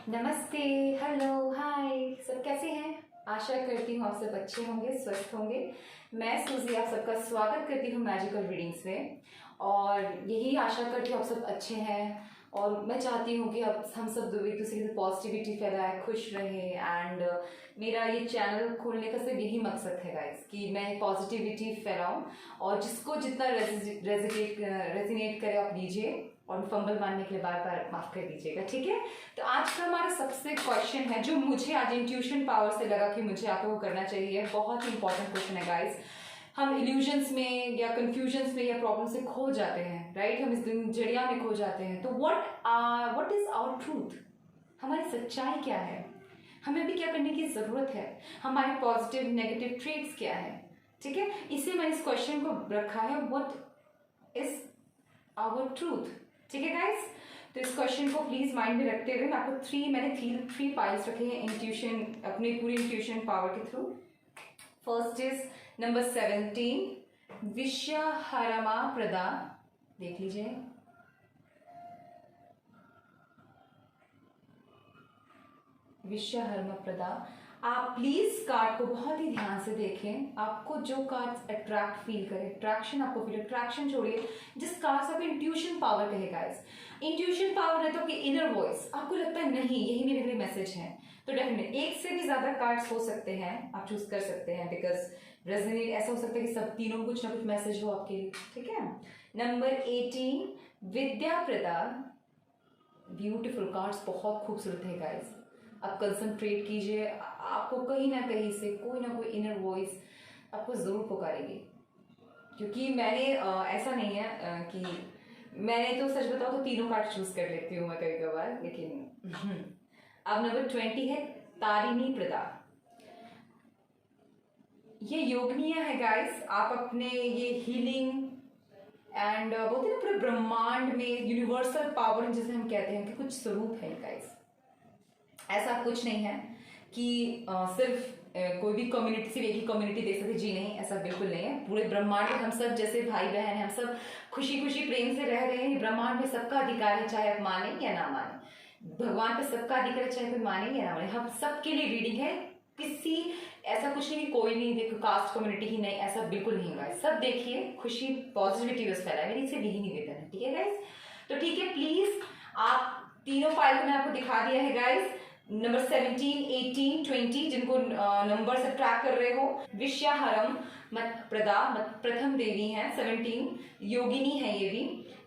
नमस्ते, हेलो, हाय, सब कैसे हैं? आशा करती हूँ आप सब अच्छे होंगे, स्वस्थ होंगे। मैं सूजी आप सबका स्वागत करती हूँ मैजिकल रीडिंग्स में और यही आशा करती हूँ आप सब अच्छे हैं। और मैं चाहती हूँ कि अब हम सब एक दूसरे से पॉजिटिविटी फैलाए, खुश रहे एंड मेरा ये चैनल खोलने का सिर्फ यही मकसद है गाइस कि मैं पॉजिटिविटी फैलाऊँ और जिसको जितना रेजिनेट करे आप लीजिए और फंबल मारने के लिए बार बार माफ कर दीजिएगा, ठीक है। तो आज का हमारा सबसे क्वेश्चन है जो मुझे आज इंट्यूशन पावर से लगा कि मुझे आप लोगों को करना चाहिए। बहुत ही इंपॉर्टेंट क्वेश्चन है गाइस। हम इल्यूजन्स में या कंफ्यूजन्स में या प्रॉब्लम से खो जाते हैं, राइट। हम इस दिनचर्या में खो जाते हैं। तो व्हाट इज आवर ट्रूथ? हमारी सच्चाई क्या है? हमें अभी क्या करने की जरूरत है? हमारे पॉजिटिव नेगेटिव ट्रेट्स क्या है? ठीक है, इसे मैंने इस क्वेश्चन को रखा है, व्हाट इज आवर ट्रूथ। ठीक है गाइस, तो इस क्वेश्चन को प्लीज माइंड में रखते हुए मैं आपको मैंने थ्री पाइल्स रखे हैं इंट्यूशन, अपनी पूरी इंट्यूशन पावर के थ्रू। फर्स्ट इज नंबर 17, विश्वहरमा प्रदा। देख लीजिए, विश्वहरमा प्रदा। आप प्लीज कार्ड को बहुत ही ध्यान से देखें। आपको जो कार्ड अट्रैक्ट फील करे, अट्रैक्शन आपको फील, अट्रैक्शन छोड़िए, जिस कार्ड से आप इंट्यूशन पावर कहेगा। इंट्यूशन पावर है तो कि इनर वॉइस आपको लगता है नहीं यही मेरे लिए मैसेज है, तो डेफिनेट एक से भी ज्यादा कार्ड्स हो सकते हैं, आप चूज कर सकते हैं। बिकॉज रेजोनेट ऐसा हो सकता है कि सब तीनों कुछ ना कुछ मैसेज हो आपके लिए, ठीक है। नंबर 18, विद्या प्रदा। ब्यूटीफुल कार्ड्स, बहुत खूबसूरत है गाइस। आप कंसंट्रेट कीजिए, आपको कहीं ना कहीं से कोई ना कोई इनर वॉइस आपको जरूर पुकारेगी। क्योंकि मैंने ऐसा नहीं है कि मैंने तो सच बताओ तो तीनों कार्ड चूज कर लेती हूँ मैं कभी कभार, लेकिन अब नंबर 20 है तारिणी प्रदा। ये योगनीय है गाइस। आप अपने ये हीलिंग एंड बोलते हैं ना पूरे ब्रह्मांड में यूनिवर्सल पावर जिसे हम कहते हैं कि कुछ स्वरूप है गाइस। ऐसा कुछ नहीं है कि सिर्फ कोई भी कम्युनिटी सिर्फ एक ही कम्युनिटी देख सकते, जी नहीं, ऐसा बिल्कुल नहीं है। पूरे ब्रह्मांड में हम सब जैसे भाई बहन हैं, हम सब खुशी खुशी प्रेम से रह रहे हैं। ब्रह्मांड में सबका अधिकार है, चाहे आप माने या ना माने। भगवान पे सबका अधिकार है, चाहे कोई माने या ना माने। हम सबके लिए रीडिंग है। किसी ऐसा कुछ नहीं, कोई नहीं देखो कास्ट कम्युनिटी ही नहीं, ऐसा बिल्कुल नहीं होगा। सब देखिए, खुशी पॉजिटिविटी बस फैलाए, मेरी इससे यही निवेदन है, ठीक है गाइस। तो ठीक है, प्लीज आप तीनों फाइल को मैं आपको दिखा दिया है गाइस। नंबर 17, 18, 20 जिनको नंबर से ट्रैक कर रहे हो, विश्वहरम मत प्रदा प्रथम देवी हैं। 17 योगिनी है ये भी।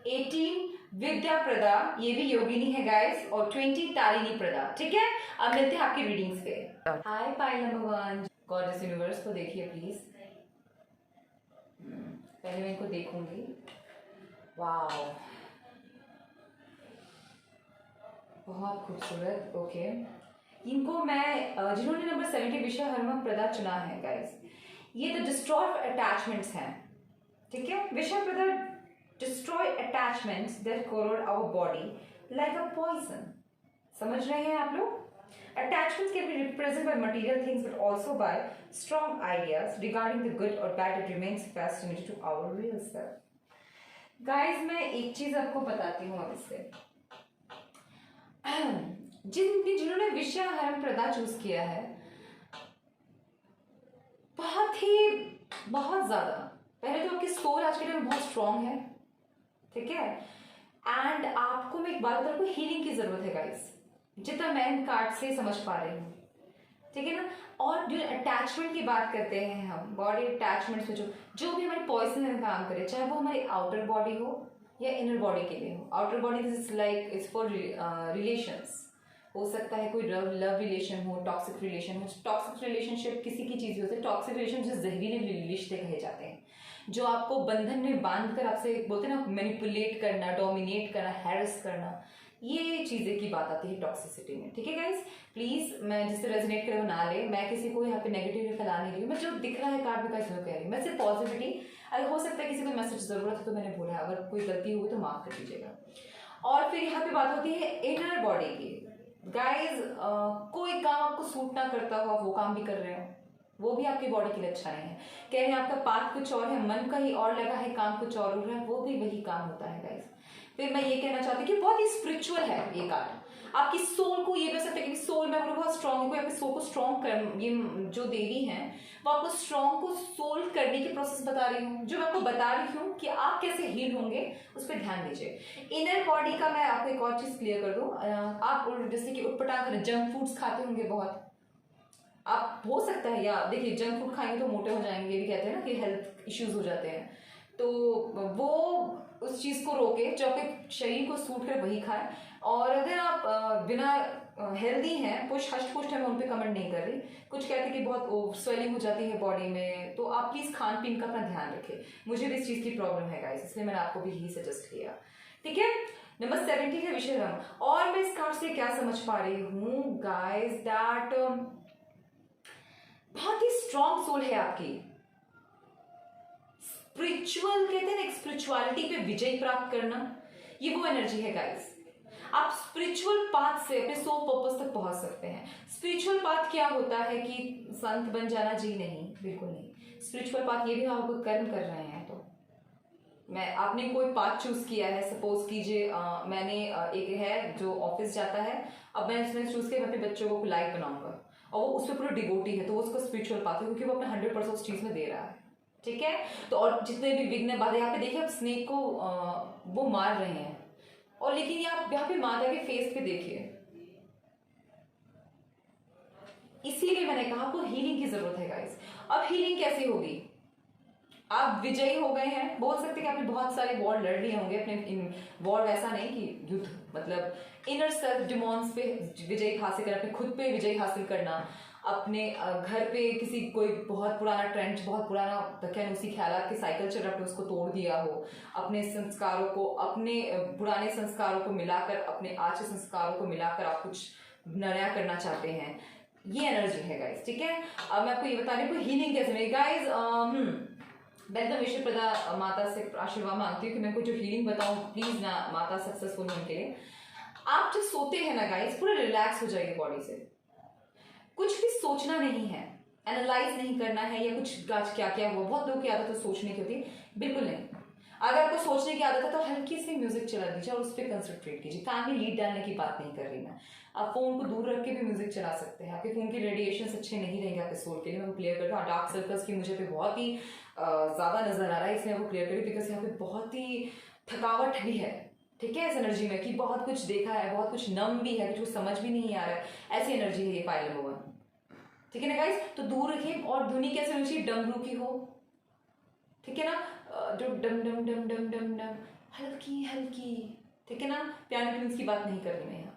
18 विद्या प्रदा, ये भी योगिनी है गाइस। और 20 तारिणी प्रदा, ठीक है। अब मिलते हैं आपकी रीडिंग्स पे। हाय पाइल नंबर 1, गॉडेस यूनिवर्स को देखिए प्लीज। पहले मैं इनको देखूंगी। वाओ, बहुत खूबसूरत। ओके, इनको मैं जिन्होंने नंबर 70 विश्वहरमा प्रदा चुना है गाइस, ये तो डिस्ट्रॉय अटैचमेंट्स हैं, ठीक है। विश्वप्रदा destroy attachments that corrode our body like a poison। समझ रहे हैं आप लोग? Attachments can be represented by material things but also by strong ideas regarding the good or bad that remains fascinated to our real self। Guys मैं एक चीज आपको बताती हूँ अब इससे। जिन्होंने विश्वहरम प्रदा चूज किया है, बहुत ज्यादा, पहले तो आपकी सोल आज के टाइम में बहुत स्ट्रांग है, ठीक है। एंड आपको मैं एक बात बता रही हूँ, हीलिंग की जरूरत है गाइस, जितना मैं इन कार्ड से समझ पा रही हूँ, ठीक है ना। और जो अटैचमेंट की बात करते हैं हम, बॉडी अटैचमेंट में जो भी हमारी पॉइजन में काम करे, चाहे वो हमारी आउटर बॉडी हो या इनर बॉडी के लिए हो। Outer body is like is for relations, हो सकता है कोई लव रिलेशन हो, टॉक्सिक रिलेशन हो। टॉक्सिक रिलेशनशिप किसी की चीज होती है, टॉक्सिक रिलेशन जो जहरीले रिश्ते कहे जाते हैं, जो आपको बंधन में बांध कर आपसे बोलते हैं ना मैनिपुलेट करना, डोमिनेट करना, हैरेस करना, ये चीजें की बात आती है टॉक्सिसिटी में, ठीक है गाइस। प्लीज मैं जिससे रेजोनेट करे वो ना ले, मैं किसी को यहाँ पे नेगेटिव फैला नहीं रही हूँ। मैं जो दिख रहा है कार्ड में कैसे कह रही हूँ, मैं सिर्फ पॉजिटिविटी, अगर हो सकता है किसी को मैसेज जरूरत है तो मैंने बोला है, अगर कोई गलती हुई तो माफ कर दीजिएगा। और फिर यहाँ पे बात होती है इनर बॉडी की। गाइज कोई काम आपको सूट ना करता हो, वो काम भी कर रहे हो, वो भी आपकी बॉडी के लिए अच्छा नहीं है। कह रहे हैं आपका पाथ कुछ और है, मन का ही और लगा है, काम कुछ और हो रहा है, वो भी वही काम होता है गाइस। फिर मैं ये कहना चाहती हूँ कि बहुत ही स्पिरिचुअल है ये कार्ड। आपकी सोल को, ये भी हो सकता है कि सोल में आपको बहुत स्ट्रांग है, कोई आपके सोल को स्ट्रांग कर, ये जो देवी हैं वो आपको स्ट्रांग को सोल्व करने की प्रोसेस बता रही हूँ, जो मैं आपको बता रही हूँ कि आप कैसे हील होंगे उस पर ध्यान दीजिए। इनर बॉडी का मैं आपको एक और चीज क्लियर कर दूं, आप जैसे कि उटपटांग जंक फूड्स खाते होंगे बहुत, आप हो सकता है, या देखिए जंक फूड खाएंगे तो मोटे हो जाएंगे, ये भी कहते हैं ना कि हेल्थ इश्यूज हो जाते हैं, तो वो उस चीज को रोके, जो आपके शरीर को सूट करे वही खाए। और अगर आप बिना हेल्दी हैं, पुष्ट हष्ट पुष्ट है, मैं उन पर कमेंट नहीं कर रही, कुछ कहते हैं कि बहुत स्वेलिंग हो जाती है बॉडी में, तो आप प्लीज खान पीन का अपना ध्यान रखें। मुझे भी इस चीज की प्रॉब्लम है गाइस, इसलिए मैंने आपको भी यही सजेस्ट किया, ठीक है। नंबर 17 है विषय रंग। और मैं इस कार्ड से क्या समझ पा रही हूँ गाइस, दैट बहुत ही स्ट्रॉन्ग सोल है आपकी, स्पिरिचुअल कहते हैं ना, स्पिरिचुअलिटी पे विजय प्राप्त करना, ये वो एनर्जी है गाइस। आप स्पिरिचुअल पाथ से अपने सोल पर्पस तक पहुंच सकते हैं। स्पिरिचुअल पाथ क्या होता है कि संत बन जाना, जी नहीं, बिल्कुल नहीं। स्पिरिचुअल पाथ ये भी आप कर्म कर रहे हैं, तो मैं, आपने कोई पाथ चूज किया है, सपोज कीजिए मैंने एक है जो ऑफिस जाता है, अब मैं इसमें चूज किया मैं अपने बच्चों को लाइक बनाऊंगा, और वो उस पर पूरा डिवोटी है, तो वो उसको स्पिरिचुअल पाथ है, क्योंकि वो अपने 100% उस चीज में दे रहा है, ठीक है। तो और जितने भी विघ्न बाधा, यहाँ पे देखिए आप स्नेक को वो मार रहे हैं, और लेकिन ये आप यहाँ पे माता के फेस पे देखिए, इसीलिए मैंने कहा आपको हीलिंग की जरूरत है गाइस। अब हीलिंग कैसे होगी, आप विजयी हो गए हैं, बोल सकते कि आपने बहुत सारे वॉर लड़ लिए होंगे अपने, वॉर वैसा नहीं कि युद्ध, मतलब इनर सेल्फ डिमॉन्स पे विजय हासिल करना, अपने खुद पे विजय हासिल करना, अपने घर पे किसी कोई बहुत पुराना ट्रेंच, बहुत पुराना धक्यानुसी ख्यालात के साइकिल चल रहा है, उसको तोड़ दिया हो, अपने संस्कारों को, अपने पुराने संस्कारों को मिलाकर, अपने आज के संस्कारों को मिलाकर आप कुछ नया करना चाहते हैं, ये एनर्जी है गाइस, ठीक है। अब मैं आपको ये बता रही हूँ हीलिंग कैसे मेरी गाइस। मैं तो विश्व प्रदा माता से आशीर्वाद मांगती हूँ कि मैं कुछ जो हीलिंग बताऊँ, प्लीज ना माता सक्सेसफुल होने के लिए। आप जब सोते हैं ना गाइस, पूरा रिलैक्स हो जाइए बॉडी से, कुछ भी सोचना नहीं है, एनालाइज नहीं करना है, या कुछ आज क्या क्या हुआ, बहुत लोगों की आदत है सोचने की होती है, बिल्कुल नहीं। अगर आपको सोचने की आदत है तो हल्की सी म्यूजिक चला दीजिए और उस पर कंसंट्रेट कीजिए। कान में लीड डालने की बात नहीं कर रही मैं, आप फोन को दूर रख के भी म्यूजिक चला सकते हैं, आपके फोन के रेडिएशन अच्छे नहीं रहेंगे आपके सोल के लिए, मैं क्लियर करता हूँ। डार्क सर्कल्स की मुझे पे बहुत ही ज्यादा नजर आ रहा है, इसलिए वो क्लियर करी, बिकॉज यहाँ पे बहुत ही थकावट भी है, ठीक है, इस एनर्जी में कि बहुत कुछ देखा है, बहुत कुछ नम भी है, कुछ समझ भी नहीं आ रहा है, ऐसी एनर्जी है ये पाइल नंबर 1, ठीक है ना गाइस। तो दूर रखिए, और ध्वनि कैसे होनी चाहिए, डमरू की हो, ठीक है ना, जो डम डम डम डम डम डम, हल्की हल्की, ठीक है ना, पियानो ट्यून्स की बात नहीं कर रही मैं यहाँ,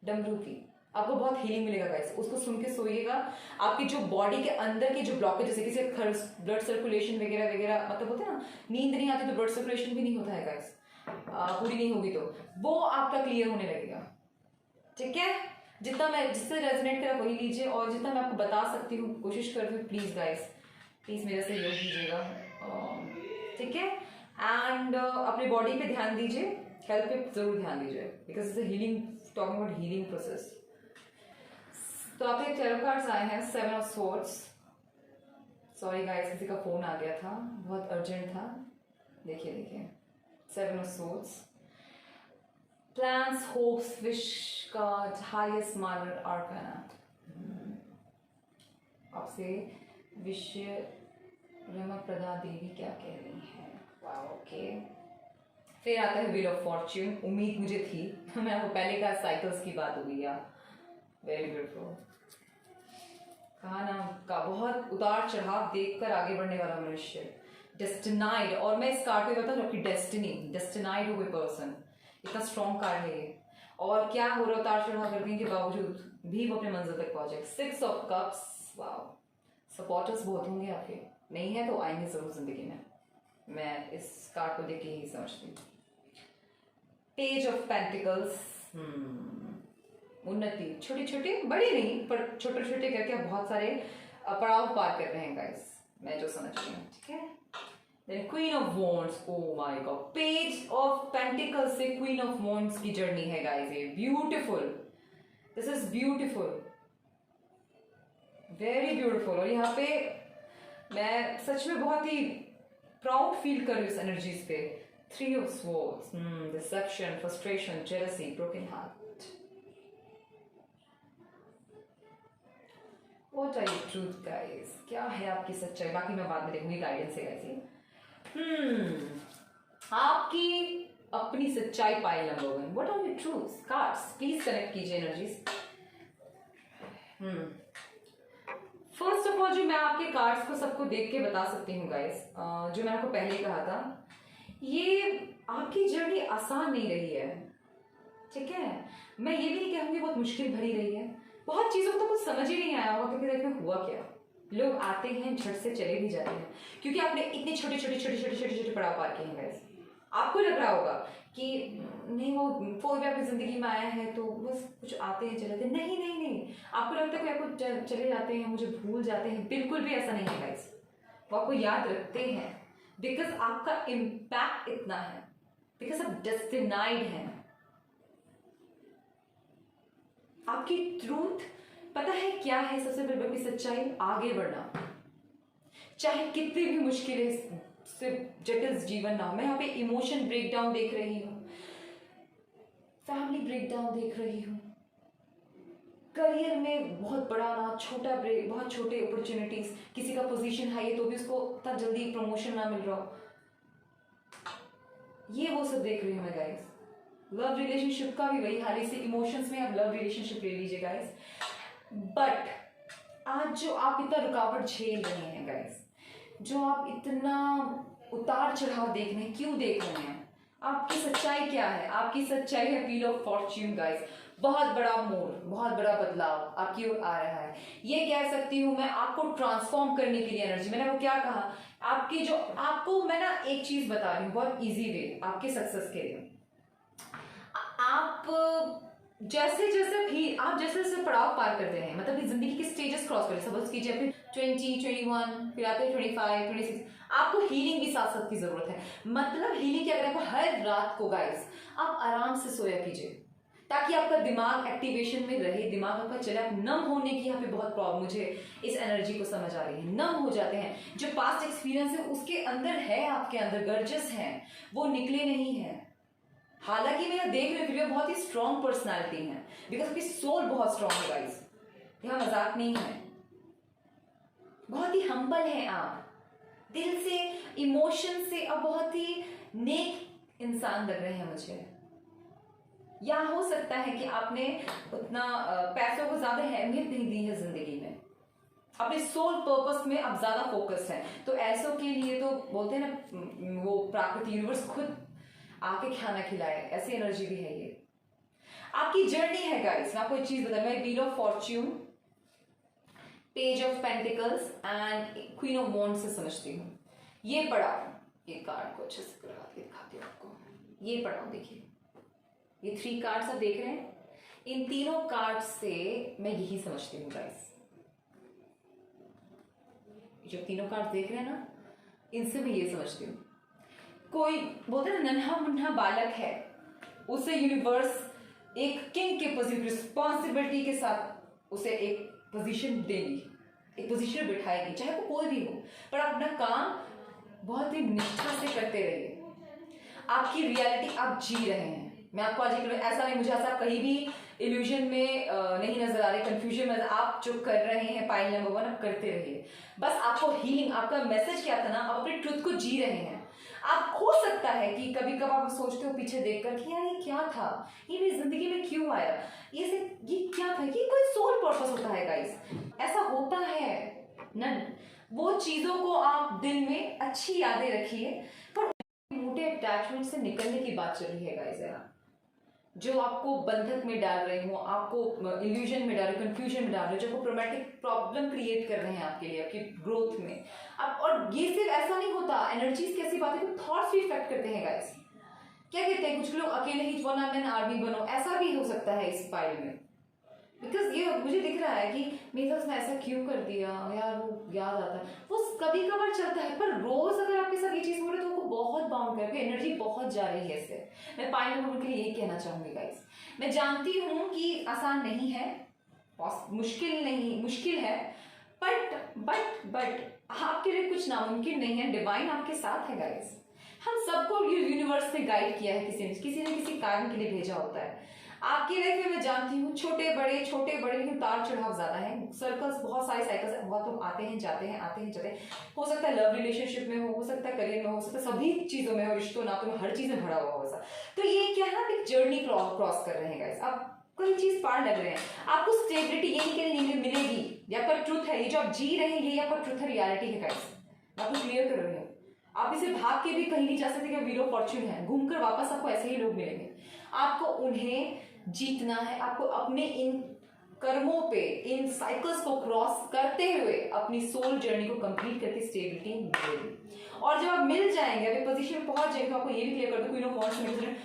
डमरू की, आपको बहुत हीलिंग मिलेगा गाइस, उसको सुन के सोइएगा। आपकी जो बॉडी के अंदर की जो ब्लॉकेज, जैसे किसी ब्लड सर्कुलेशन वगैरह वगैरह, मतलब होता है ना, नींद नहीं आती तो ब्लड सर्कुलेशन भी नहीं होता है गाइस, पूरी नहीं होगी तो वो आपका क्लियर होने लगेगा, ठीक है। जितना मैं, जिससे रेजोनेट करा वही लीजिए, और जितना मैं आपको बता सकती हूँ कोशिश करती हूँ, प्लीज गाइस, प्लीज मेरे से योग कीजिएगा, ठीक है। एंड अपने बॉडी पे ध्यान दीजिए, हेल्थ पे जरूर ध्यान दीजिए, because it's a healing, talking about healing process. तो आपके टैरो कार्ड्स आए हैं, 7 ऑफ स्वॉर्ड्स। सॉरी गाइस, किसी का फोन आ गया था, बहुत अर्जेंट था, देखिए देखिए, 7 of swords, plans, hopes, wish card, highest Mardar आर्काना। आपसे विषय रमा प्रदा देवी क्या कह रही है, वाह, ओके। फिर आता है व्हील ऑफ फॉर्च्यून, उम्मीद मुझे थी मैं आपको पहले का साइकिल्स की बात हुई, या वेरी ब्यूटीफुल, कहा ना का बहुत उतार चढ़ाव देखकर आगे बढ़ने वाला मनुष्य, डेस्टिनाइड। और मैं इस कार्ड को बताऊँ, आपकी डेस्टिनी, डेस्टिनाइड हो कोई पर्सन, इतना स्ट्रॉन्ग कार्ड है ये, और क्या हो रहा, उतार चढ़ाव करने के बावजूद भी वो अपने मंजिल तक पहुंचे। 6 ऑफ कप्स, वाओ, सपोर्टर्स बहुत होंगे आपके, नहीं है तो आएंगे जरूर जिंदगी में, मैं इस कार्ड को देख के ही समझती हूँ। पेज ऑफ पेंटिकल्स, उन्नति, छोटी छोटी, बड़ी नहीं पर छोटे छोटे करके आप बहुत सारे पड़ाव पार कर रहे हैं गाइस, मैं जो समझ रही हूँ, ठीक है। Then Queen of Wands, oh my God, Page of Pentacles से Queen of Wands की जर्नी है गाइस, ये beautiful, this is beautiful, very beautiful. और यहाँ पे मैं सच में बहुत ही प्राउड फील कर रही हूँ इस एनर्जीज पे। 3 of Swords, deception, frustration, jealousy, broken heart, what are your truth guys, क्या है आपकी सच्चाई? बाकी मैं बाद में देखूंगी, गाइडेंस है गाइस। आपकी अपनी सच्चाई pile number 1, what are your truths? Cards please connect कीजिए एनर्जीज। फर्स्ट ऑफ ऑल जो मैं आपके कार्ड्स को सबको देख के बता सकती हूँ गाइस, जो मैंने आपको पहले कहा था, ये आपकी जर्नी आसान नहीं रही है, ठीक है? मैं ये भी नहीं कहूंगी बहुत मुश्किल भरी रही है। बहुत चीजों को तो कुछ समझ ही नहीं आया होगा क्योंकि लाइफ में हुआ क्या, लोग आते हैं झट से चले भी जाते हैं, क्योंकि आपने इतने छोटे छोटे छोटे छोटे छोटे छोटे पड़ाव पार किए हैं गाइस। आपको लग रहा होगा कि नहीं वो कोई भी आपकी जिंदगी में आया है तो बस कुछ आते हैं चले जाते हैं, नहीं नहीं नहीं, आपको लगता है कोई आपको चले जाते हैं, मुझे भूल जाते हैं, बिल्कुल भी ऐसा नहीं है गाइस। वो आपको याद रखते हैं बिकॉज आपका इम्पैक्ट इतना है, बिकॉज आप डेस्टिनाइड हैं। आपकी ट्रूथ पता है क्या है? सबसे बड़ी सच्चाई, आगे बढ़ना, चाहे कितनी भी मुश्किलें से जटिल जीवन ना हो। मैं यहाँ पे इमोशन ब्रेकडाउन देख रही हूँ, फैमिली ब्रेकडाउन देख रही हूँ, करियर में बहुत बड़ा ना छोटा ब्रेक, बहुत छोटे अपॉर्चुनिटीज, किसी का पोजीशन हाई है तो भी उसको इतना जल्दी प्रमोशन ना मिल रहा हो, ये वो सब देख रही हूँ मैं गाइस। लव रिलेशनशिप का भी वही हाल, इसी इमोशंस में आप लव रिलेशनशिप ले लीजिए गाइस। बट आज जो आप इतना रुकावट झेल रहे हैं गाइस, जो आप इतना उतार चढ़ाव देख रहे हैं, क्यों देख रहे हैं? आपकी सच्चाई क्या है? आपकी सच्चाई है व्हील ऑफ फॉर्च्यून गाइस। बहुत बड़ा मोड़, बहुत बड़ा बदलाव आपकी ओर आ रहा है। ये कह सकती हूं मैं, आपको ट्रांसफॉर्म करने के लिए एनर्जी। मैंने वो क्या कहा, आपकी जो, आपको मैं ना एक चीज बता रही हूँ बहुत इजी वे आपके सक्सेस के लिए। आप जैसे जैसे पड़ाव पार करते हैं, मतलब जिंदगी के स्टेजेस क्रॉस करें, सपोज कीजिए फिर 20, 21, फिर आते हैं 25, 26, आपको हीलिंग भी साथ साथ की जरूरत है। मतलब हीलिंग क्या करें, आपको हर रात को गाइस आप आराम से सोया कीजिए ताकि आपका दिमाग एक्टिवेशन में रहे, दिमाग आपका चले। आप नम होने की यहाँ पे बहुत प्रॉब्लम, मुझे इस एनर्जी को समझ आ रही है, नम हो जाते हैं। जो पास्ट एक्सपीरियंस है उसके अंदर है, आपके अंदर गर्जस हैं, वो निकले नहीं है। हालांकि मैं यहाँ देख रही हूँ बहुत ही स्ट्रॉन्ग पर्सनालिटी है, बिकॉज आपकी सोल बहुत स्ट्रॉन्ग है गाइस, यहाँ मजाक नहीं है। बहुत ही हम्बल है आप, दिल से, इमोशन से अब बहुत ही नेक इंसान लग रहे हैं मुझे। या हो सकता है कि आपने उतना पैसों को ज्यादा अहमियत नहीं दी है जिंदगी में, अपने सोल पर्पस में आप ज्यादा फोकस है। तो ऐसों के लिए तो बोलते हैं ना, वो प्राकृतिक यूनिवर्स खुद आके खाना खिलाए, ऐसी एनर्जी भी है ये। आपकी जर्नी है गाइस, मैं आपको एक चीज बता, मैं wheel of Fortune, page of pentacles and queen of wands से समझती हूँ। ये पढ़ा, ये कार्ड को अच्छे से लगा के दिखाती हूँ आपको। ये पढ़ा, देखिए ये 3 कार्ड्स आप देख रहे हैं, इन तीनों कार्ड से मैं यही समझती हूँ गाइस। जो तीनों कार्ड देख रहे हैं ना, इनसे मैं ये समझती हूँ, कोई बोलते हैं नन्हा मुन्हा बालक है, उसे यूनिवर्स एक किंग के पोजीशन, रिस्पॉन्सिबिलिटी के साथ उसे एक पोजीशन देगी, एक पोजीशन बिठाएगी, चाहे वो कोई भी हो, पर आप अपना काम बहुत ही निष्ठा से करते रहिए। आपकी रियलिटी आप जी रहे हैं। मैं आपको आज ऐसा नहीं, मुझे ऐसा कहीं भी इल्यूजन में नहीं नजर आ रही, कंफ्यूजन में आप जो कर रहे हैं पाइल नंबर 1 आप करते रहिए। बस आपको हीलिंग, आपका मैसेज क्या था ना, आप अपने ट्रुथ को जी रहे हैं। आप हो सकता है कि कभी कभी आप सोचते हो पीछे देखकर कि यार ये क्या था, ये मेरी जिंदगी में क्यों आया, ये क्या था, ये कोई सोल पर्पस होता है गाइस, ऐसा होता है नन। वो चीजों को आप दिल में अच्छी यादें रखिए, पर मोटे अटैचमेंट से निकलने की बात चल रही है गाइस। यार जो आपको बंधक में डाल रहे हो, आपको इल्यूजन में डाल रहे हो, कंफ्यूजन में डाल रहे हो, जो आपको ट्रॉमेटिक प्रॉब्लम क्रिएट कर रहे हैं आपके लिए, आपकी ग्रोथ में आप। और ये सिर्फ ऐसा नहीं होता, एनर्जीज कैसी बात है, थॉट्स भी इफेक्ट करते हैं गाइस। क्या कहते हैं कुछ लोग, अकेले ही 1 मैन आर्मी बनो, ऐसा भी हो सकता है इस फाइल में। बिकॉज ये मुझे दिख रहा है कि मेरे साथ ऐसा क्यों कर दिया यार, वो याद आता है, वो कभी कभार चलता है, पर रोज अगर आपके साथ ये चीज हो रही है तो वो बहुत बाउंड करके एनर्जी बहुत जा रही है इससे। मैं पाइल नंबर के लिए यही कहना चाहूंगी गाइस। मैं जानती हूँ कि आसान नहीं है, मुश्किल है, बट आपके लिए कुछ नामुमकिन नहीं है। डिवाइन आपके साथ है गाइस। हम सबको यूनिवर्स ने गाइड किया है, किसी ने किसी कारण के लिए भेजा होता है। आपकी लाइफ में मैं जानती हूँ छोटे बड़े लेकिन उतार चढ़ाव ज्यादा है। सर्कल्स, बहुत सारे साइकिल्स, बहुत लोग आते हैं जाते हैं, आते हैं जाते हैं। हो सकता है लव रिलेशनशिप में हो सकता है करियर में हो सकता है सभी चीजों में हो, रिश्तों नातों में, हर चीज में भरा हुआ हो ऐसा। तो ये क्या है ना, एक जर्नी क्रॉस कर रहे हैं गाइस। आप कोई चीज पार लग रहे हैं, आपको स्टेबिलिटी ये नहीं मिलेगी, ये आपका ट्रुथ है, ये जो आप जी रहे हैं ये आपका ट्रुथ है, रियलिटी है गाइस। मैं आपको क्लियर कर रही हूँ, आप इसे भाग के भी कहीं नहीं जा सकते कि व्हील ऑफ फॉर्च्यून है, घूमकर वापस आपको ऐसे ही लोग मिलेंगे। आपको उन्हें जीतना है, आपको अपने इन कर्मों पे, इन साइकिल्स को क्रॉस करते हुए अपनी सोल जर्नी को कंप्लीट करके स्टेबिलिटी मिलेगी। और जब आप मिल जाएंगे, अभी पोजीशन में पहुंच जाएंगे, तो आपको ये भी क्लियर कर दूं, क्वीन ऑफ वांड्स में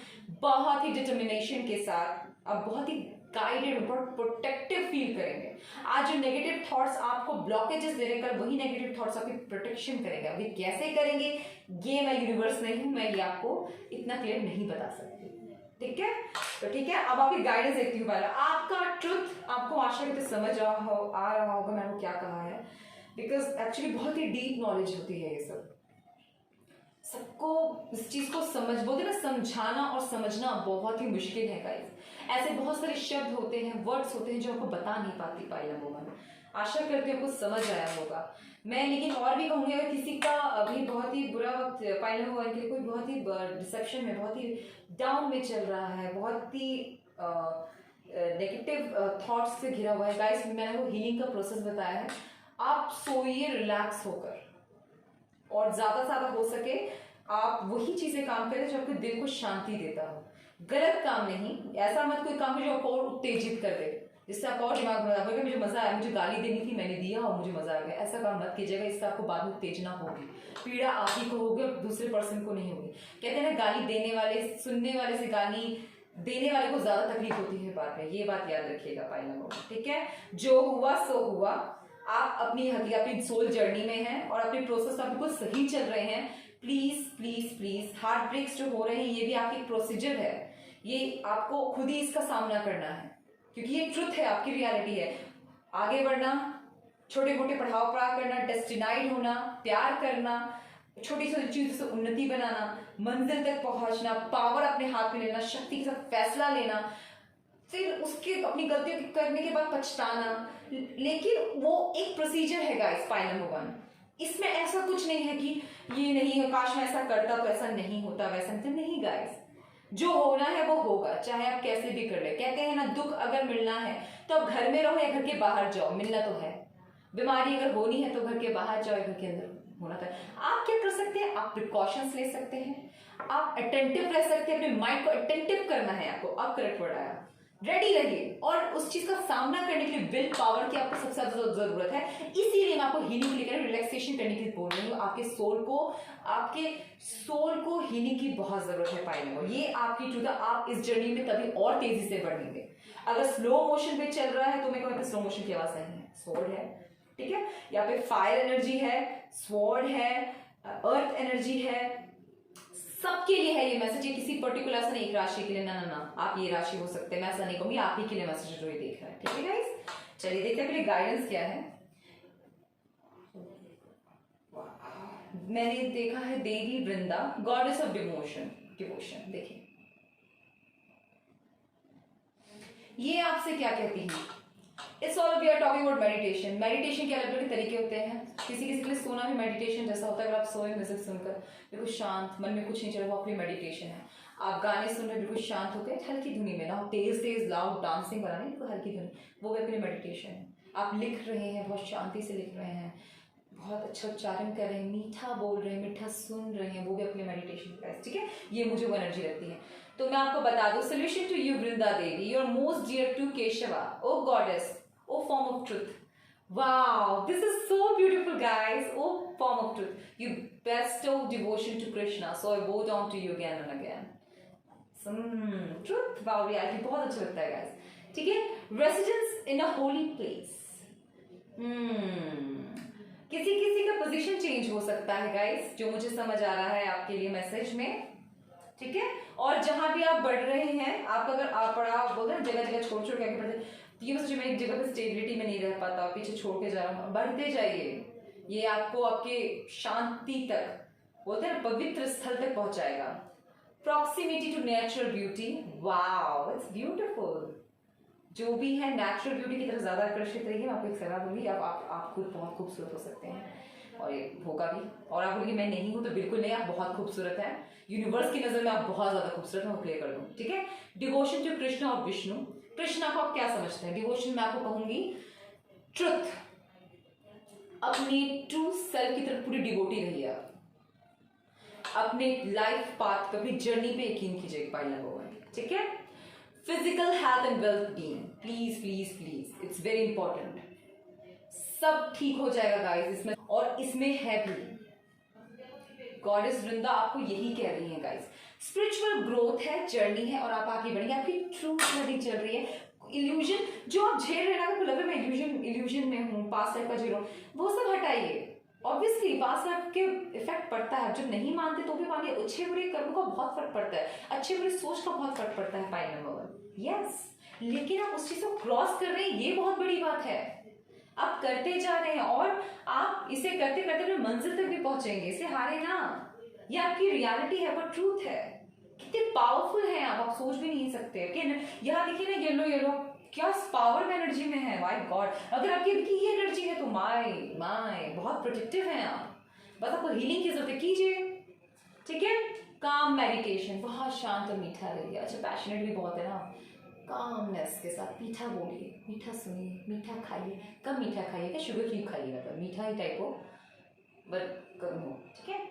बहुत ही डिटर्मिनेशन के साथ आप बहुत ही गाइडेड, बहुत प्रोटेक्टिव फील करेंगे। आज जो नेगेटिव थॉट्स आपको ब्लॉकेजेस दे रहे हैं, कल वही नेगेटिव थॉट्स आपकी प्रोटेक्शन करेंगे। अभी कैसे करेंगे ये मैं यूनिवर्स नहीं हूं, मैं ये आपको इतना क्लियर नहीं बता सकती, ठीक है। तो ठीक है, अब आपकी गाइडेंस देखती हूँ। पहले आपका ट्रुथ आपको आशा करते समझ आ रहा होगा मैंने क्या कहा है, बिकॉज एक्चुअली बहुत ही डीप नॉलेज होती है ये सब। सबको इस चीज को बोलते ना, समझाना और समझना बहुत ही मुश्किल है गाइस। ऐसे बहुत सारे शब्द होते हैं, वर्ड्स होते हैं जो आपको बता नहीं पाती पायलम वुमन। आशा करते हैं आपको समझ आया होगा। मैं लेकिन और भी कहूंगी, अगर किसी का अभी बहुत ही बुरा वक्त पायलम वुमन के, कोई बहुत ही डिसेप्शन में, बहुत ही डाउन में चल रहा है, बहुत ही नेगेटिव थॉट्स से घिरा हुआ है गाइस, मैंने वो हीलिंग का प्रोसेस बताया है। आप सोइए रिलैक्स होकर, और ज्यादा से ज्यादा हो सके आप वही चीजें काम करें जो आपके दिल को शांति देता हो। गलत काम नहीं, ऐसा मत कोई काम जो आपको और उत्तेजित कर दे, जिससे आपका और दिमाग बना होगा, मुझे मजा आया, मुझे गाली देनी थी मैंने दिया और मुझे मजा आ गया। ऐसा काम मत कीजिएगा, इससे आपको बाद में उत्तेजना होगी, पीड़ा आप ही को होगी और दूसरे पर्सन को नहीं होगी। कहते हैं ना, गाली देने वाले, सुनने वाले से गाली देने वाले को ज्यादा तकलीफ होती है बाद में। ये बात याद रखिएगा पायलम, ठीक है। जो हुआ सो हुआ। आप अपनी सोल जर्नी में हैं और अपने प्रोसेस में बिल्कुल सही चल रहे हैं। Please please please, heart breaks जो हो रहे हैं ये भी आपकी प्रोसीजर है, ये आपको खुद ही इसका सामना करना है, क्योंकि ये ट्रुथ है, आपकी रियलिटी है। आगे बढ़ना, छोटे मोटे पढ़ाव प्राप्त करना, डेस्टिनाइड होना, प्यार करना, छोटी छोटी चीजों से उन्नति बनाना, मंजिल तक पहुंचना, पावर अपने हाथ में लेना, शक्ति के साथ फैसला लेना, फिर उसके अपनी गलतियों करने के बाद पछताना। लेकिन वो एक प्रोसीजर है गाइस पायलम वुमन, इसमें ऐसा कुछ नहीं है कि ये नहीं है, काश मैं ऐसा करता तो ऐसा नहीं होता, वैसा नहीं गाइस। जो होना है वो होगा, चाहे आप कैसे भी कर ले। कहते हैं ना, दुख अगर मिलना है तो आप घर में रहो या घर के बाहर जाओ, मिलना तो है। बीमारी अगर होनी है तो घर के बाहर जाओ या घर के अंदर होना था। आप क्या कर सकते हैं, आप प्रिकॉशंस ले सकते हैं, आप अटेंटिव रह सकते हैं, अपने माइंड को अटेंटिव करना है आपको। अब करेक्ट वर्ड आया, रेडी रहिए। और उस चीज का सामना करने के लिए विल पावर की आपको सबसे ज्यादा जरूरत है। इसीलिए मैं आपको हीलिंग के लिए, रिलैक्सेशन करने के लिए बोल रही हूँ। आपके सोल को हीलिंग की बहुत जरूरत है पायलम, ये आपकी ट्रूथ है। आप इस जर्नी में तभी और तेजी से बढ़ेंगे। अगर स्लो मोशन पे चल रहा है तो मेरे को स्लो मोशन की आवाज नहीं है, स्वॉर्ड है, ठीक है। यहाँ पे फायर एनर्जी है, स्वॉर्ड है, अर्थ एनर्जी है, सबके लिए है ये मैसेज। ये किसी पर्टिकुलर ऐसा नहीं एक राशि के लिए, ना ना ना, आप ये राशि हो सकते हैं, मैं ऐसा नहीं कहूंगी, आप ही के लिए मैसेज जो ये देख रहा है, ठीक है गाइस। चलिए देखते हैं मेरी गाइडेंस क्या है। मैंने देखा है Devi Vrinda, goddess of devotion. देखिए ये आपसे क्या कहती है। It's all we are talking about meditation. Meditation के अलग अलग तरीके होते हैं। किसी किसी के लिए सोना भी मेडिटेशन जैसा होता है। अगर आप सोए म्यूजिक सुनकर बिल्कुल शांत, मन में कुछ नहीं चल रहा, वो आपकी मेडिटेशन है। आप गाने सुन रहे बिल्कुल शांत होकर, हल्की धुनी में, ना तेज लाउड डांसिंग बनाने, बिल्कुल हल्की धुनी, वो भी अपनी मेडिटेशन है। आप लिख रहे हैं, बहुत शांति से लिख रहे हैं, बहुत अच्छा उच्चारण कर रहे हैं, मीठा बोल रहे हैं, मीठा सुन रहे हैं, वो भी अपनी मेडिटेशन का है, ठीक है। ये मुझे वो एनर्जी रहती है। तो मैं आपको बता दूं, solution to you Vrinda Devi, your most dear to Keshava, O goddess, O form of truth. Wow, this is so beautiful, guys. Oh form of truth, you bestow devotion to Krishna, so I bow down to you again and again. Truth, wow, reality बहुत अच्छा लगता है guys, ठीक है। Residence in a holy place. किसी किसी का position change हो सकता है गाइस, जो मुझे समझ आ रहा है आपके लिए मैसेज में, ठीक है। और जहां भी आप बढ़ रहे हैं, आप अगर आप पढ़ा बोलते हैं जगह जगह छोड़ छोड़ के आगे बढ़ते, ये सोचिए मैं एक जगह पे स्टेबिलिटी में नहीं रह पाता, पीछे छोड़ के जा रहा हूँ, बढ़ते जाइए। ये आपको आपके शांति तक, बोलते हैं पवित्र स्थल तक पहुंचाएगा। Proximity to natural beauty, wow it's beautiful. जो भी है नेचुरल ब्यूटी की तरफ ज्यादा आकर्षित रहिए। मैं आपको एक सलाह दूंगी, आप खुद बहुत खूबसूरत हो सकते हैं और ये होगा भी। और आप बोलिए मैं नहीं हूं तो बिल्कुल नहीं, आप बहुत खूबसूरत हैं। यूनिवर्स की नजर में आप बहुत ज्यादा खूबसूरत हैं, वो क्लियर कर दूं, ठीक है। डिवोशन टू कृष्ण और विष्णु। कृष्णा को आप क्या समझते हैं? डिवोशन मैं आपको कहूंगी ट्रुथ, अपनी ट्रू सेल्फ की तरफ पूरी डिवोटी रहिए आप। अपने लाइफ पाथ पे, अपनी जर्नी पे यकीन कीजिए, पॉइंट नंबर 1, ठीक है। Physical health and wealth being, please please please, it's very important. सब ठीक हो जाएगा गाइस इसमें, और इसमें है भी। गॉडेस वृंदा आपको यही कह रही है गाइस। स्पिरिचुअल ग्रोथ है, जर्नी है, और आप आगे बढ़ेंगे। आपकी ट्रू जर्नी चल रही है। इल्यूजन जो आप झेल रहे हैं ना, आपको लग रहा है मैं इल्यूजन में हूँ, पास्ट लाइफ का झेल रहा हूँ, वो सब हटाइए। ऑब्वियसली पास्ट लाइफ के इफेक्ट पड़ता है, जब नहीं मानते तो भी मानिए। अच्छे बुरे कर्म का बहुत फर्क पड़ता है, अच्छे बुरे सोच का बहुत फर्क पड़ता है, पॉइंट नंबर 1, यस। लेकिन आप उस चीज को क्रॉस कर रहे हैं, ये बहुत बड़ी बात है। आप करते जा रहे हैं और आप इसे करते करते अपने मंजिल तक भी पहुंचेंगे। इसे हारे ना, ये आपकी रियलिटी है, वो ट्रूथ है। कितने पावरफुल हैं आप सोच भी नहीं सकते। यहाँ देखिए ना, येलो येलो क्या पावर एनर्जी में है, माय गॉड। अगर आपकी ये एनर्जी है तो माय बहुत प्रोटेक्टिव है आप। बस आपको हीलिंग की जरूरत है, कीजिए, ठीक है। काम मेडिटेशन, बहुत शांत और मीठा रहिए। अच्छा, पैशनेट भी बहुत है ना, कामनेस के साथ मीठा बोलिए, मीठा सुनिए, मीठा खाइए। कम मीठा खाइए, क्या शुगर फ्री खाइए, मतलब मीठा ही टाइप हो बट कम हो, ठीक है।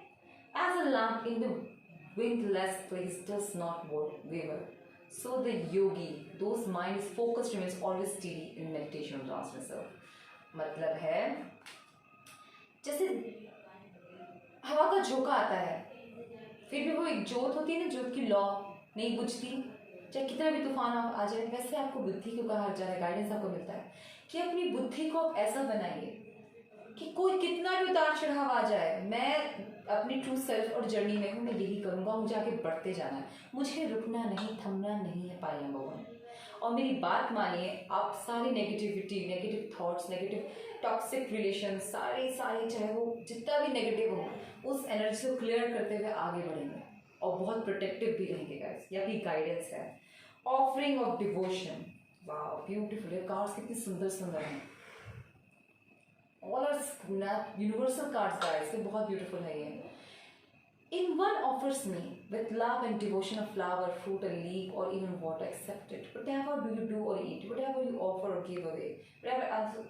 As a lamp in the windless place does not waver, so the yogi, those mind is focused, remains always steady in meditation or transmission. मतलब है जैसे हवा का झोंका आता है, फिर भी वो एक जोत होती है ना, जोत की लौ नहीं बुझती, चाहे कितना भी तूफान आ जाए। वैसे आपको बुद्धि को कहा जा रहा है, गाइडेंस आपको मिलता है कि अपनी बुद्धि को आप ऐसा बनाइए कि कोई कितना भी उतार चढ़ाव आ जाए, मैं अपनी ट्रू सेल्फ और जर्नी में हूँ, मैं यही करूंगा, मुझे आगे बढ़ते जाना है, मुझे रुकना नहीं, थमना नहीं है, पॉइंट नंबर 1। और मेरी बात मानिए, आप सारी negativity, negative thoughts, negative toxic relation, सारे चाहे वो जितना भी नेगेटिव हो, उस एनर्जी को क्लियर करते हुए आगे बढ़ेंगे और बहुत प्रोटेक्टिव भी रहेंगे गाइस। ये आपकी गाइडेंस है। Offering of devotion, wow beautiful. ये कार्ड्स कितनी सुंदर सुंदर हैं, all are universal cards guys, ये बहुत ब्यूटीफुल है ये। In one offers me with love and devotion a flower, fruit, a leaf, or even water, accept it. Whatever do you do or eat, whatever you offer or give away, whatever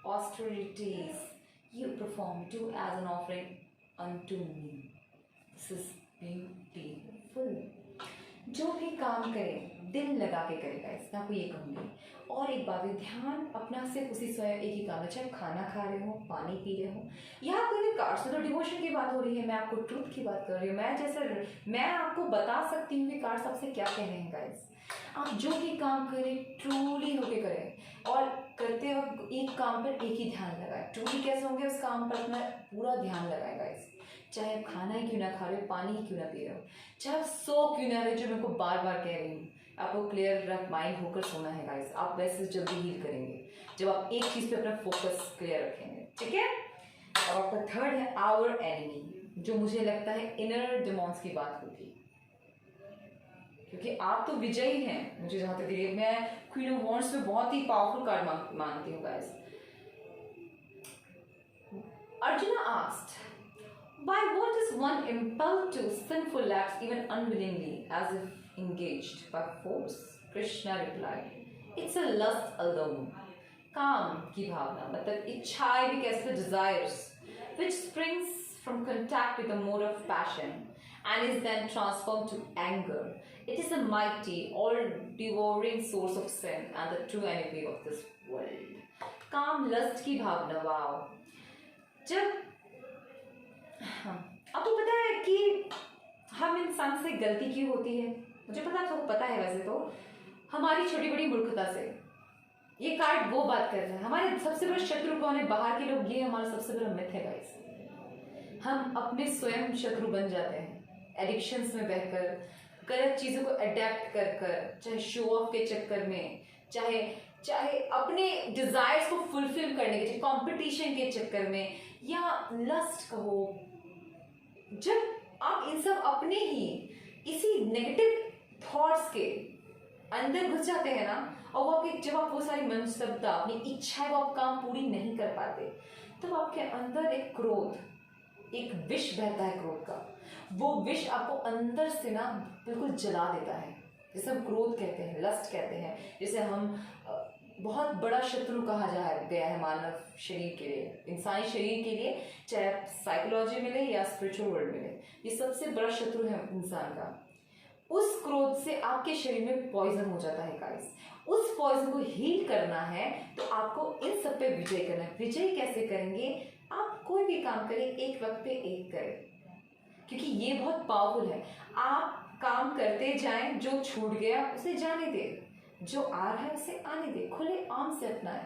austerities you perform, do as an offering unto me. This is beautiful. जो भी काम करें दिल लगा के करेगा, इसमें आपको ये कहूँगी। और एक बात है, ध्यान अपना सिर्फ उसी स्वयं एक ही काम है, चाहे खाना खा रहे हो, पानी पी रहे हो, या कोई भी कार्ड्स, तो डिवोशन की बात हो रही है, मैं आपको ट्रूथ की बात कर रही हूँ। मैं आपको बता सकती हूँ कि कार्ड्स आपसे क्या कह रहे हैं गाइस। आप जो भी काम करें ट्रूली होके करें, और करते वक्त एक काम पर एक ही ध्यान लगाए। ट्रूली कैसे होंगे, उस काम पर अपना पूरा ध्यान लगाए गाइस। चाहे आप खाना ही क्यों ना खा रहे हो, पानी ही क्यों ना पी रहे हो, चाहे आप सो क्यों ना रहे, जो मैं को बार बार कह रही हूँ, आपको क्लियर माइंड होकर सोना है गाइस। आप वैसे जल्दी हील करेंगे जब आप एक चीज पे अपना फोकस क्लियर रखेंगे, ठीक है। और आपका थर्ड है आवर एनिमी, जो मुझे लगता है इनर डिमॉन्स की बात होगी, क्योंकि आप तो विजयी हैं। मुझे जहां तक देखिए, मैं क्वीन ऑफ वॉन्ड्स में बहुत ही पावरफुल कार्ड मानती हूँ guys. Arjuna asked, by what is one impelled to sinful acts even unwillingly, as if engaged by force? Krishna replied, it's a lust alone. काम की भावना, मतलब इच्छाएं भी कैसे, desires, which springs from contact with the mode of passion and is then transformed to anger. It is a mighty, all-devouring source of sin and the true enemy of this world. काम, lust की भावना, wow. जब आपको पता है कि हम इंसान से गलती क्यों होती है? मुझे पता है, आपको पता है वैसे तो, हमारी छोटी बड़ी मूर्खता से। ये कार्ड वो बात कर रहा है। हमारे सबसे बड़े शत्रु कौन है? बाहर के लोग। ये हमारा सबसे बड़ा मिथ है गाइस। हम अपने स्वयं शत्रु बन जाते हैं एडिक्शंस में बहकर, गलत चीजों को अडेप्ट कर कर, चाहे शो ऑफ के चक्कर में, चाहे अपने डिजायर्स को फुलफिल करने के, कंपटीशन के चक्कर में, या लस्ट कहो। जब आप इन सब अपने ही इसी नेगेटिव थॉट्स के अंदर घुस जाते हैं ना, और वो आपके जब आप वो सारी मनस्तब्धता अपनी इच्छाएं वो आप काम पूरी नहीं कर पाते, तब आपके अंदर एक क्रोध, एक विष बहता है क्रोध का। वो विष आपको अंदर से ना बिल्कुल जला देता है, जिसे हम क्रोध कहते हैं, लस्ट कहते हैं, जिसे हम बहुत बड़ा शत्रु कहा जा गया है मानव शरीर के लिए, इंसानी शरीर के लिए, चाहे साइकोलॉजी मिले या स्पिरिचुअल वर्ल्ड मिले, ये सबसे बड़ा शत्रु है इंसान का। उस क्रोध से आपके शरीर में पॉइजन हो जाता है गाइस। उस पॉइजन को हील करना है तो आपको इन सब पे विजय करना है। विजय कैसे करेंगे? आप कोई भी काम करें एक वक्त पे एक करें, क्योंकि ये बहुत पावरफुल है। आप काम करते जाएं, जो छूट गया उसे जाने दे, जो आ रहा है उसे आने दे, खुले आम से अपनाएं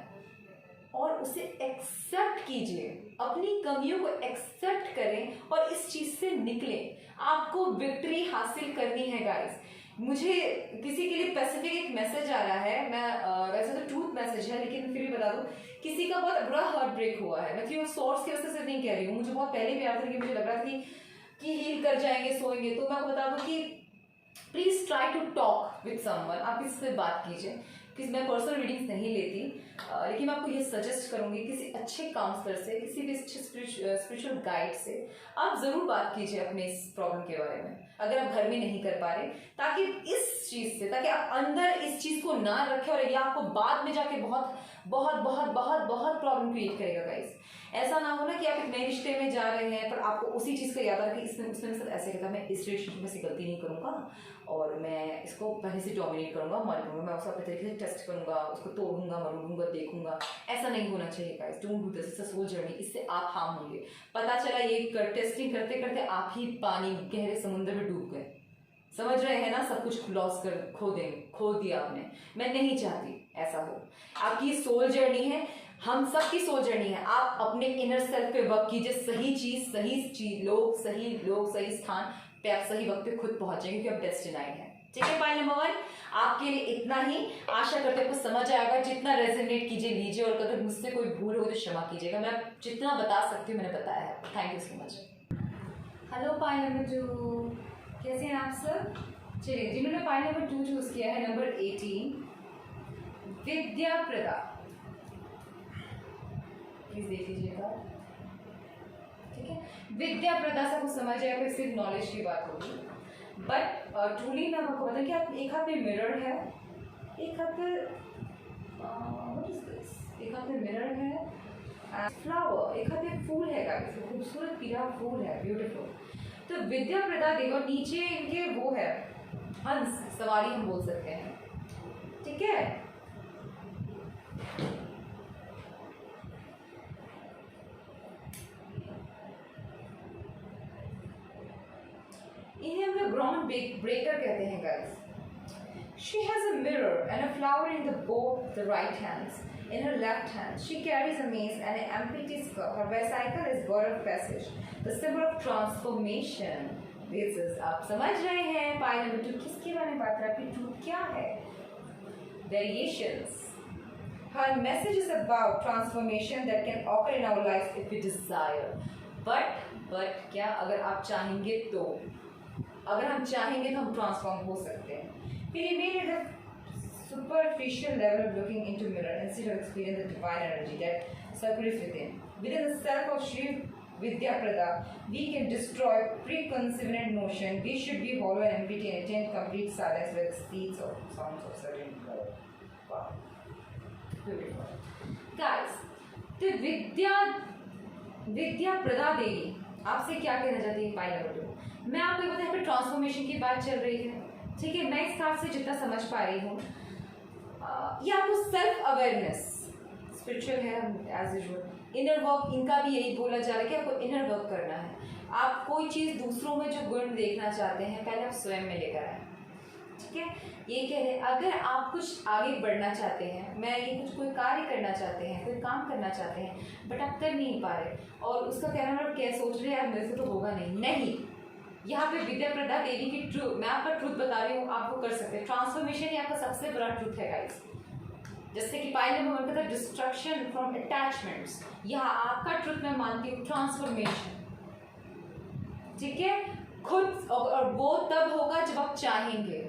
और उसे एक्सेप्ट कीजिए, अपनी कमियों को एक्सेप्ट करें और इस चीज से निकलें। आपको विक्ट्री हासिल करनी है गाइस। मुझे किसी के लिए स्पेसिफिक एक मैसेज आ रहा है, मैं वैसे तो ट्रूथ मैसेज है लेकिन फिर भी बता दूं, किसी का बहुत बुरा हार्ट ब्रेक हुआ है। मैं सोर्स की वजह से नहीं कह रही हूँ, मुझे बहुत पहले भी आ रहा था कि मुझे लग रहा था कि हील कर जाएंगे, सोएंगे। तो मैं आपको बता दूं कि please try to talk with someone, आप किसी से बात कीजिए। किसी मैं पर्सनल रीडिंग्स नहीं लेती, लेकिन मैं आपको ये सजेस्ट करूंगी किसी अच्छे काउंसलर से, किसी भी अच्छे स्पिरिचुअल गाइड से आप जरूर बात कीजिए अपने इस प्रॉब्लम के बारे में, अगर आप घर में नहीं कर पा रहे, ताकि इस चीज से, ताकि आप अंदर इस चीज को ना रखें और ये आपको बाद में जाके बहुत बहुत बहुत बहुत बहुत प्रॉब्लम क्रिएट करेगा गाइस। ऐसा ना हो ना कि आप एक नए रिश्ते में जा रहे हैं पर आपको उसी चीज का याद आ रहा है कि इसने उसने मेरे साथ ऐसे कहता, मैं इस रिलेशनशिप में से गलती नहीं करूंगा और मैं इसको पहले से डोमिनेट करूंगा, मर लूंगा, मैं उसको अपने तरीके से टेस्ट करूंगा, उसको तोड़ूंगा, मरूंगा, देखूंगा। ऐसा नहीं होना चाहिए guys, don't do this, it's a soul journey. इससे आप हार्म होंगे। पता चला ये टेस्टिंग करते करते आप ही पानी गहरे समुद्र में डूब गए, समझ रहे हैं ना, सब कुछ लॉस कर खो दिया आपने। मैं नहीं चाहती ऐसा हो। आपकी सोल जर्नी है, हम सबकी सोल जर्नी है। आप अपने इनर सेल्फ पे वर्क कीजिए, सही चीज लोग सही स्थान पे आप सही वक्त पे खुद पहुंचेंगे, क्योंकि आप डेस्टिनाइड हैं। ठीक है, पॉइंट नंबर 1 आपके लिए इतना ही। आशा करते हैं कुछ समझ आएगा, जितना रेजोनेट कीजिए लीजिए, और अगर मुझसे कोई भूल हो तो क्षमा कीजिएगा। मैं जितना बता सकती हूँ मैंने बताया है। Thank you so much. Hello point number 2, कैसे हैं आप सब? चलिए, जिन्होंने पॉइंट नंबर 2 चूज किया है, नंबर 18 विद्या प्रदा, प्लीज देख लीजिएगा। ठीक है, विद्या प्रदा से कुछ समझ आएगा, सिर्फ नॉलेज की बात होगी, बट ट्रूली मैं आपको बता कि आप एक हाथ में मिरर है, एक हाथ में व्हाट इज दिस, एक हाथ में मिरर है, फ्लावर, एक हाथ में फूल है गाइस, खूबसूरत पीला फूल है, ब्यूटीफुल। तो विद्या प्रदा देव, नीचे इनके वो है हंस सवारी, हम बोल सकते हैं। ठीक है, इन्हें हम लोग ग्राउंड ब्रेकर कहते हैं guys. She has a mirror and a flower in both the right hands. In her left hand, she carries a mace and an empty skull. Her vesicle is word of passage, the symbol of transformation. This is, आप समझ रहे हैं पाई number 2 किसके बारे में बात कर रहा है, आपकी ट्रूथ क्या है? Variations. Her message is about transformation that can occur in our lives if we desire. But क्या, अगर आप चाहेंगे तो, अगर हम चाहेंगे तो हम ट्रांसफॉर्म हो सकते हैं। We remain at the superficial level of looking into mirror instead of experiencing the divine energy that circulates within. Within the self of Shri Vidya Prada, we can destroy preconceived notion. We should be hollow and empty and attain complete silence where the speeds of sounds of certain love. Wow. Beautiful. Guys, the विद्या प्रदा देवी आपसे क्या कहना चाहती है पाई number 2? मैं आपको ये बताया, transformation की बात चल रही है। ठीक है, मैं इस कार्ड से जितना समझ पा रही हूँ, ये आपको सेल्फ अवेयरनेस, स्पिरिचुअल है एज यूजुअल, इनर वर्क, इनका भी यही बोला जा रहा है कि आपको इनर वर्क करना है। आप कोई चीज़ दूसरों में जो गुण देखना चाहते हैं, पहले आप स्वयं में लेकर आए। ठीक है, ये कह रहे हैं अगर आप कुछ आगे बढ़ना चाहते हैं, मैं ये कुछ कोई कार्य करना चाहते हैं, कोई काम करना चाहते हैं, बट आप कर नहीं पा रहे, और उसका कहना मतलब क्या सोच रहे हैं, यार मेरे से तो होगा नहीं। यहाँ पे विद्या प्रदा देवी की ट्रूथ, मैं आपका ट्रूथ बता रही हूँ, आपको कर सकते हैं। ट्रांसफॉर्मेशन ही आपका सबसे बड़ा ट्रूथ है गाइस। जैसे कि पाई नंबर 1 का था डिस्ट्रक्शन फ्रॉम अटैचमेंट्स, यहाँ आपका ट्रूथ मैं मानती हूँ ट्रांसफॉर्मेशन। ठीक है, खुद, और वो तब होगा जब आप चाहेंगे,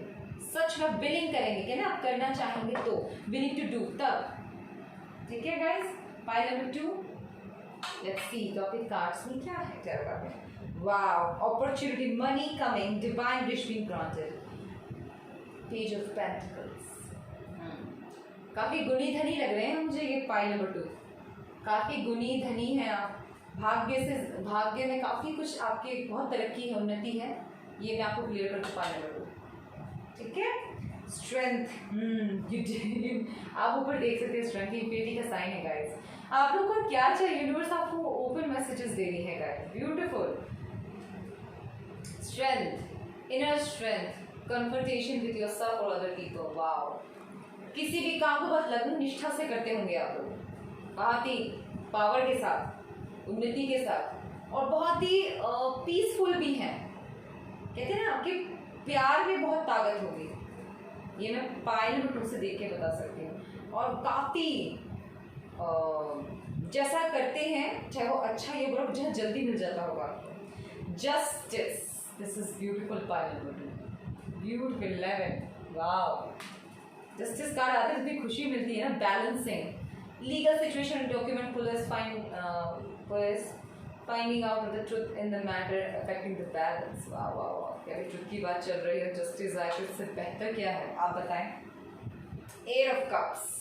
सच में बिलिंग करेंगे, क्या ना, आप करना चाहेंगे तो विलिंग टू डू, तब। ठीक है guys, pile number 2, let's see topic cards में क्या है टैरो कार्ड में। Wow, opportunity, money coming, divine wish being granted, page of pentacles. काफी गुणी धनी लग रहे हैं मुझे ये पाइल नंबर 2, काफी गुणी धनी है आप, भाग्य में काफी कुछ आपके बहुत तरक्की है, उन्नति है, ये मैं आपको क्लियर कर चुका पाइल नंबर 2। ठीक है, स्ट्रेंथ, आप ऊपर देख सकते हैं स्ट्रेंथ, इंफिनिटी का साइन है गाइस। आप लोग को क्या चाहिए, यूनिवर्स आपको ओपन मैसेजेस दे रही है guys, beautiful. Strength, inner strength, confrontation with yourself और अदर पीपल। वाओ, किसी भी काम को बहुत लगन निष्ठा से करते होंगे आप लोग, बहुत ही पावर के साथ, उन्नति के साथ, और बहुत ही पीसफुल भी हैं। कहते हैं ना, आपके प्यार में बहुत ताकत होगी, ये मैं पाइल नंबर 2 से देख के बता सकती हूँ। और काफ़ी जैसा करते हैं, चाहे वो अच्छा या बुरा, जहाँ जल्दी मिल जाता होगा आपको। Justice, this is beautiful pile number 2, beautiful 11। Wow, justice card आते हैं, इतनी खुशी मिलती है ना। Balancing, legal situation, document police, finding out the truth in the matter affecting the balance. वाह वाह वाह, क्या ट्रुथ की बात चल रही है, जस्टिस आए तो इससे बेहतर क्या है, आप बताएं। Eight of cups,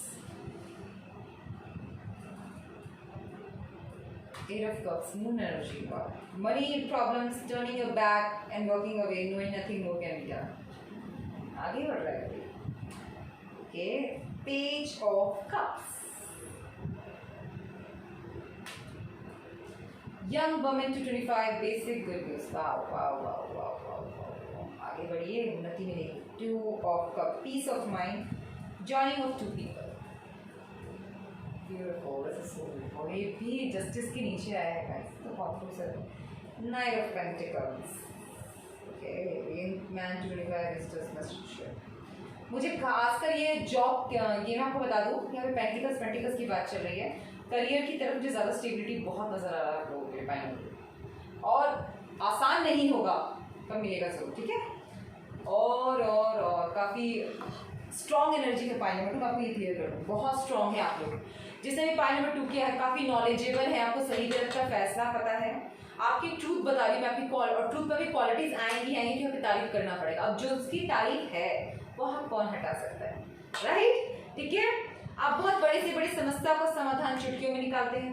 eight of cups, moon energy. Money problems, turning your back and walking away, knowing nothing more can be done. आगे बढ़ रहा है। Okay, page of cups, young woman to 25, basic good news। Wow wow wow wow wow wow, आगे बढ़िए, उन्नति मिलेगी। 2 of cup, peace of mind, joining of 2 people, beautiful, this is so beautiful। ये भी जस्टिस के नीचे आया है गाइस, तो बहुत खूबसूरत। 9 of pentacles, okay, man to 25 is just message। मुझे खासकर ये जॉब, ये मैं आपको बता दूँ, यहाँ पे पेंटिकल्स की बात चल रही है। करियर की तरफ मुझे ज़्यादा स्टेबिलिटी बहुत नज़र आ रहा है आप लोगों के पाइल, और आसान नहीं होगा, पर मिलेगा जरूर। ठीक है, और काफ़ी स्ट्रॉन्ग एनर्जी है पाइल नंबर 2, आपको ये क्लियर कर दूँ, बहुत स्ट्रॉन्ग है आप लोग। जिसने भी पाइल नंबर 2 किया है, काफ़ी नॉलेजेबल है, आपको सही गलत का फैसला पता है, आपकी ट्रूथ बता रही मैं आपकी कॉल, और ट्रूथ पर भी क्वालिटीज आएंगी कि हमें तारीफ करना पड़ेगा। अब जो उसकी तारीफ है वो हम कौन हटा सकता है, राइट। ठीक है, आप बहुत बड़ी से बड़ी समस्या का समाधान चुटकियों में निकालते हैं,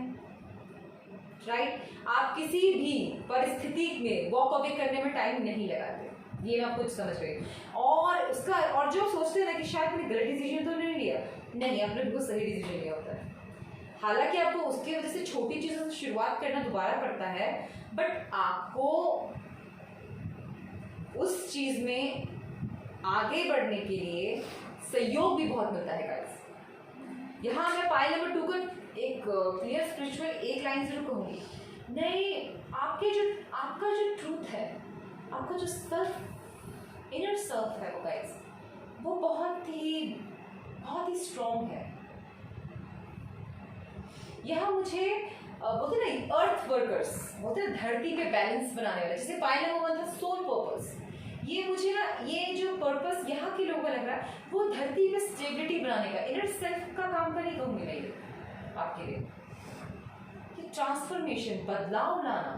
राइट। आप किसी भी परिस्थिति में वॉक अवे करने में टाइम नहीं लगाते, ये मैं आपको समझ गई। और जो सोचते हैं ना कि शायद मैंने गलत डिसीजन तो नहीं लिया, नहीं, आपने बिल्कुल सही डिसीजन लिया होता है। हालांकि आपको उसकी वजह से छोटी चीजों से शुरुआत करना दोबारा पड़ता है, बट आपको उस चीज में आगे बढ़ने के लिए सहयोग भी बहुत मिलता है गाइस। यहाँ मैं पाइल नंबर 2 को एक क्लियर स्पिरिचुअल एक लाइन जरूर कहूँगी, नहीं, आपका जो ट्रूथ है, आपका जो सेल्फ, इनर सेल्फ है वो गाइस, वो बहुत ही स्ट्रॉन्ग है। यहाँ मुझे बोलते ना अर्थ वर्कर्स, बोलते हैं धरती पे बैलेंस बनाने वाले, जैसे पाइल नंबर 1 था सोल पर्पस, ये मुझे ना ये जो पर्पस यहाँ के लोगों का लग रहा है वो धरती पे स्टेबिलिटी बनाने का, इनर सेल्फ का काम का नहीं कहूँगी मैं ये आपके लिए, कि ट्रांसफॉर्मेशन, बदलाव लाना,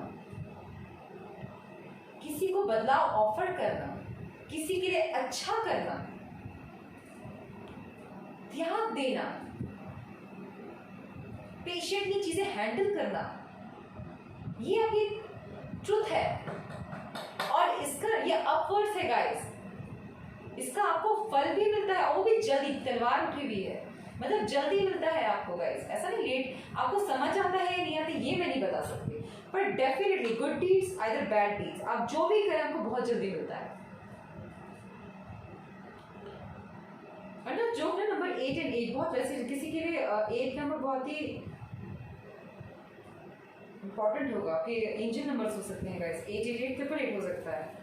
किसी को बदलाव ऑफर करना, किसी के लिए अच्छा करना, त्याग देना, पेशेंटली चीजें हैंडल करना, ये अभी ट्रुथ है। और इसका ये अपवर्ड्स है गाइस, इसका आपको फल भी मिलता है, और वो भी जल्दी, तलवार उठी हुई है, मतलब जल्दी मिलता है आपको गाइस, ऐसा नहीं लेट। आपको समझ आता है या नहीं आता ये मैं नहीं बता सकती, पर definitely good deeds either bad deeds, आप जो भी करें आपको बहुत जल्दी मिलता है। मतलब जो है नंबर 8 एंड 8 बहुत वैसे किसी के लिए 8 नंबर बहुत ही इंपॉर्टेंट होगा, कि एंजल नंबर्स हो सकते हैं गाइस, 888 888 हो सकता है,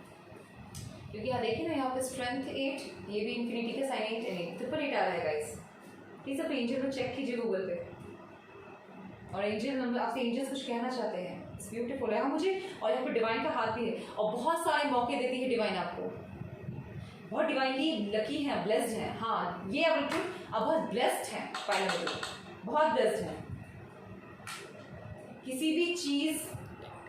क्योंकि यहाँ देखिए ना, यहाँ पे स्ट्रेंथ 8, ये भी इंफिनिटी का साइन 8 एंड 8 888 आ रहा है गाइस। प्लीज आप एंजल को चेक कीजिए गूगल पे, और एंजल नंबर, आपसे एंजल्स कुछ कहना चाहते हैं। इट्स ब्यूटीफुल है मुझे। और यहाँ पे डिवाइन का हाथ भी है और बहुत सारे मौके देती है डिवाइन आपको, बहुत डिवाइनली लकी हैं, ब्लेस्ड हैं। हाँ ये अब ट्रुथ, आप बहुत ब्लेस्ड हैं फाइनली, बहुत ब्लेस्ड हैं। किसी भी चीज़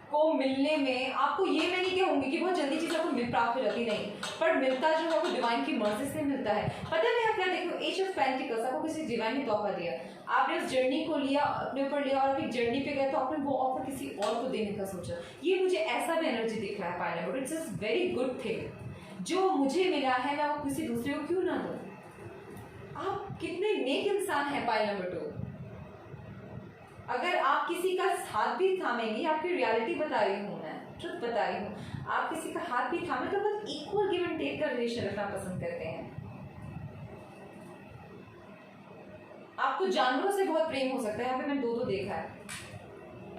को मिलने में आपको ये मैं नहीं कहूँगी कि बहुत जल्दी चीज़ आपको मिल प्राप्त हो जाती, नहीं, पर मिलता जो है वो डिवाइन की मर्जी से मिलता है। पता है मैं क्या देखो, एज ऑफ पेंटिकल्स आपको किसी डिवाइन ने तोहफा दिया, आपने उस जर्नी को लिया, अपने ऊपर लिया और अपनी जर्नी पे गए तो आपने वो ऑफर किसी और को देने का सोचा। ये मुझे ऐसा भी एनर्जी दिख रहा है pineapple, it's a very good thing. जो मुझे मिला है मैं वो किसी दूसरे को क्यों ना दूँ। आप कितने नेक इंसान हैं पाइल नंबर 2। अगर आप किसी का हाथ भी थामेंगे, आपकी रियलिटी बता रही हूँ मैं, ट्रुथ बता रही हूँ, आप किसी का हाथ भी थामे तो बस इक्वल गिव एंड टेक का रिलेशन रखना पसंद करते हैं। आपको जानवरों से बहुत प्रेम हो सकता है, यहाँ पे मैंने दो देखा है।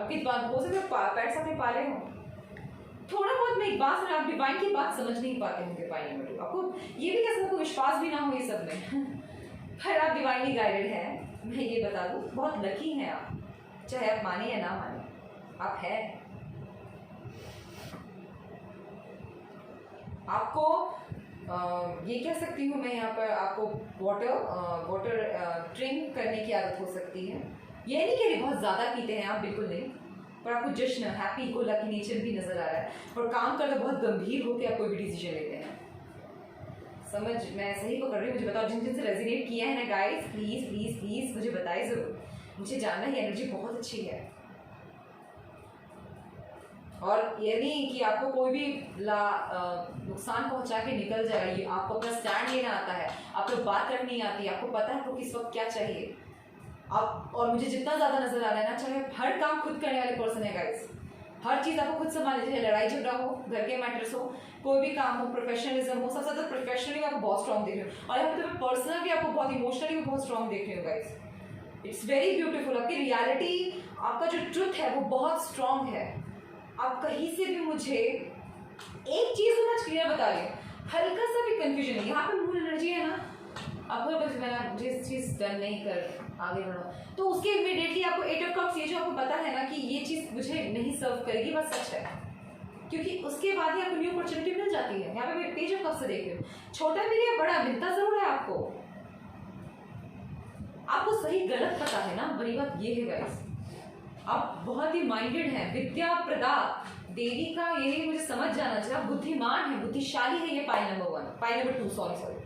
आपकी हो सकता है पेट्स अपने पाले हों, थोड़ा बहुत मैं एक बात सुना, आप डिवाइन की बात समझ नहीं पाते होंगे पाइल नंबर 2। आपको ये भी कैसे, आपको विश्वास भी ना हो ये सब में पर आप डिवाइनली गाइडेड हैं, मैं ये बता दूँ, बहुत लकी हैं आप, चाहे आप माने या ना माने, आप हैं। आपको ये कह सकती हूँ मैं यहाँ पर, आपको वाटर ड्रिंक करने की आदत हो सकती है। ये नहीं कह रही बहुत ज़्यादा पीते हैं आप, बिल्कुल नहीं, पर आपको जश्न, हैप्पी को लकी नेचर भी नज़र आ रहा है। और काम करते बहुत गंभीर होकर आप कोई भी डिसीजन लेते हैं। समझ मैं सही पकड़ रही हूँ? मुझे बताओ, जिन जिन से रेजिनेट किया है ना गाइस, प्लीज़ प्लीज़ प्लीज़ मुझे बताइए ज़रूर, मुझे जानना है। एनर्जी बहुत अच्छी है और ये नहीं कि आपको कोई भी नुकसान पहुंचा के निकल जाएगा। ये आपको अपना स्टैंड लेना आता है, आपको बात रखनी आती है, आपको पता है आपको किस वक्त क्या चाहिए आप। और मुझे जितना ज़्यादा नजर आ रहा है ना, चाहे हर काम खुद करने वाले पर्सन है गाइस, हर चीज़ आपको खुद संभाल लीजिए, लड़ाई झगड़ा हो, घर के मैटर्स हो, कोई भी काम हो, प्रोफेशनलिज्म हो, सबसे ज़्यादा प्रोफेशनली आपको बहुत स्ट्रॉन्ग देख रहे हो और यहाँ पे तो पर्सनल भी आपको बहुत इमोशनली भी बहुत स्ट्रॉन्ग देख रहे हो गाइस। It's very beautiful. आपकी रियलिटी, आपका जो ट्रुथ है वो बहुत स्ट्रॉन्ग है। आप कहीं से भी मुझे एक चीज़ तो मैं क्लियर बता रही हूँ, हल्का सा भी कंफ्यूजन नहीं। यहाँ पे मूल एनर्जी है ना, आपको बस मैंने जिस चीज़ डन नहीं कर आगे बढ़ो तो उसके इमीडिएटली आपको 8 ऑफ कप्स, ये जो आपको पता है ना कि ये चीज़ मुझे नहीं सर्व करेगी, बस सच है, क्योंकि उसके बाद ही आपको न्यू अपॉर्चुनिटी मिल जाती है। यहाँ पे मैं पेज ऑफ कप्स से देख रही हूँ, छोटा भी है बड़ा मिलता जरूर है आपको, आपको सही गलत पता है ना, बड़ी बात ये है गाइस। आप बहुत ही माइंडेड हैं, विद्या प्रदा देवी का यही मुझे समझ जाना चाहिए। आप बुद्धिमान है, बुद्धिशाली है, ये पाइल नंबर 2 सॉरी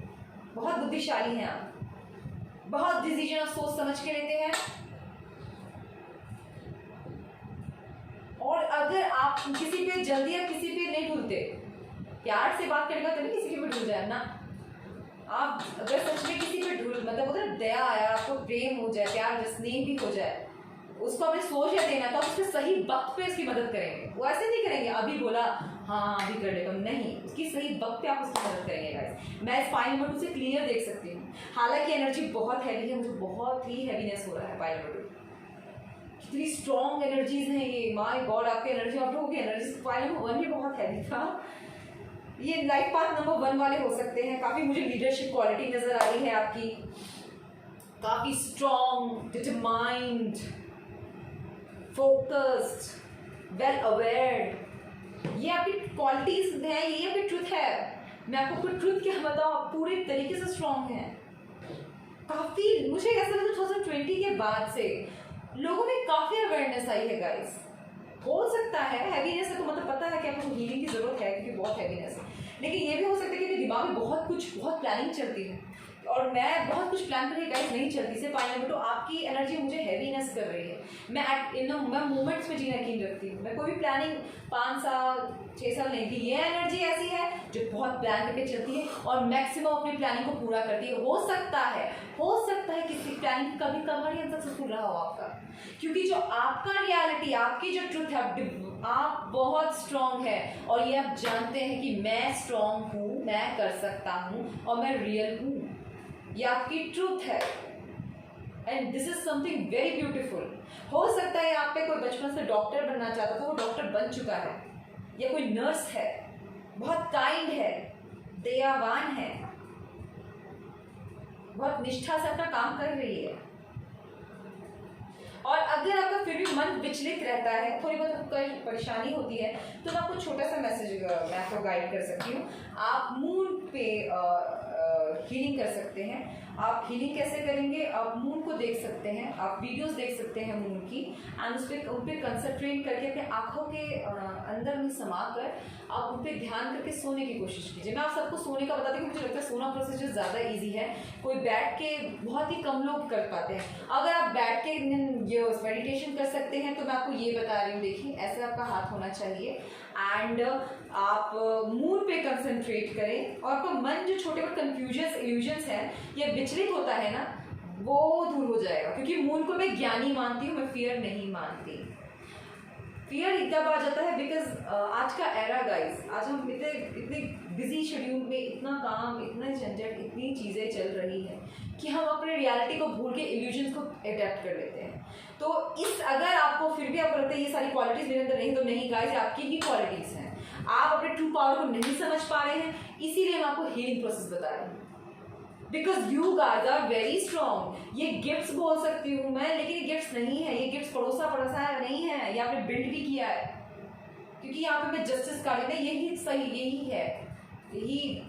बहुत बुद्धिशाली हैं आप, बहुत डिसीजन आप सोच समझ के लेते हैं। और अगर आप किसी पे जल्दी या किसी पे नहीं ढूंढते, प्यार से बात करेगा तो नहीं किसी पे ढूंढ जाए ना। आप अगर सच में किसी पे ढूंढ, मतलब उधर दया आया, आपको प्रेम हो जाए, प्यार स्नेह भी हो जाए, उसको अपने सोच या देना, तो आप उसके सही वक्त पे उसकी मदद करेंगे। वो ऐसे नहीं करेंगे अभी बोला हाँ अभी कर लेता हूँ, नहीं, उसकी सही वक्त पे आप उसकी मदद करेंगे गाइस। मैं इस पाइल नंबर 2 से क्लियर देख सकती हूँ। हालांकि एनर्जी बहुत हैवी है, मुझे बहुत ही हैवीनेस हो रहा है पाइल नंबर 2। कितनी स्ट्रॉन्ग एनर्जीज हैं ये, माय गॉड। आपकी एनर्जी, आप लोगों की एनर्जी पाइल नंबर 1 भी बहुत हैवी था। ये लाइफ पाथ नंबर 1 वाले हो सकते हैं। काफी मुझे लीडरशिप क्वालिटी नजर आ रही है आपकी, काफी strong, determined, focused, well aware, ये आपकी क्वालिटीज हैं, ये आपकी ट्रुथ है। मैं आपको कुछ ट्रुथ क्या बताऊं, आप पूरे तरीके से स्ट्रॉन्ग हैं। काफी मुझे ऐसा लगता है 2020 के बाद से लोगों में काफी अवेयरनेस आई है गाइस। हो सकता है हैवीनेस है तो मतलब पता है कि आपको हीलिंग की जरूरत है क्योंकि बहुत हैवीनेस है, लेकिन ये भी हो सकता है कि दिमाग में बहुत प्लानिंग चलती है और मैं बहुत कुछ प्लान करके गाइस नहीं चलती। सिर्फ पाइल नंबर 2 आपकी एनर्जी मुझे हैवीनेस कर रही है। मैं मोमेंट्स में जीना यकीन रखती हूँ, मैं कोई भी प्लानिंग 5 साल 6 साल नहीं की। ये एनर्जी ऐसी है जो बहुत प्लान करके चलती है और मैक्सिमम अपनी प्लानिंग को पूरा करती है। हो सकता है किसी प्लानिंग कभी कभार ही सक्सेसफुल रहा हो आपका, क्योंकि जो आपका रियलिटी, आपकी जो ट्रुथ है, आप बहुत स्ट्रॉन्ग है और ये आप जानते हैं कि मैं स्ट्रॉन्ग हूँ, मैं कर सकता हूँ और मैं रियल हूँ। ये आपकी ट्रूथ है and this is something very beautiful. हो सकता है आप पे कोई बचपन से डॉक्टर बनना चाहता था, वो डॉक्टर बन चुका है, या कोई नर्स है, बहुत काइंड है, दयावान है, बहुत निष्ठा से अपना काम कर रही है। और अगर आपका फिर भी आपकी मन विचलित रहता है, थोड़ी बहुत आपको परेशानी होती है, तो मैं आपको छोटा सा मैसेज मैं आपको गाइड कर सकती हूँ। आप मून पे हीलिंग कर सकते हैं। आप हीलिंग कैसे करेंगे? आप मून को देख सकते हैं, आप वीडियोस देख सकते हैं मून की, एंड उस पर कंसंट्रेट करके अपने आँखों के अंदर में समा कर आप उन पर ध्यान करके सोने की कोशिश कीजिए। मैं आप सबको सोने का बताती हूँ, मुझे लगता है सोना प्रोसीजर ज़्यादा ईजी है, कोई बैठ के बहुत ही कम लोग कर पाते हैं। अगर आप बैठ के ये मेडिटेशन कर सकते हैं तो मैं आपको ये बता रही हूँ, देखिए ऐसे आपका हाथ होना चाहिए, एंड आप मूड पे कंसंट्रेट करें और आपका मन जो छोटे मोटे कंफ्यूजन्स इल्यूजन्स हैं या विचलित होता है ना, वो दूर हो जाएगा। क्योंकि मूड को मैं ज्ञानी मानती हूँ, मैं फियर नहीं मानती। फियर इतना आ जाता है बिकॉज आज का एरा गाइस, आज हम इतने बिजी शेड्यूल में, इतना काम, इतना झंझट, इतनी चीज़ें चल रही हैं कि हम अपने रियलिटी को भूल के इल्यूजन्स को अडेप्ट कर लेते हैं। तो अगर आपको फिर भी आपको लगता है ये सारी क्वालिटीज़ मेरे अंदर नहीं, तो नहीं गाइस, आपकी ही क्वालिटीज़ हैं। आप अपने ट्रू पावर को नहीं समझ पा रहे हैं, इसीलिए मैं आपको हीलिंग प्रोसेस बता रही हूँ। Because you guys are very strong. ये गिफ्ट्स बोल सकती हूँ मैं, लेकिन ये गिफ्ट्स नहीं है, ये गिफ्ट्स पड़ोसा नहीं है, ये आपने बिल्ड भी किया है। क्योंकि यहाँ पे मैं जस्टिस का लेना, यही सही, यही है, यही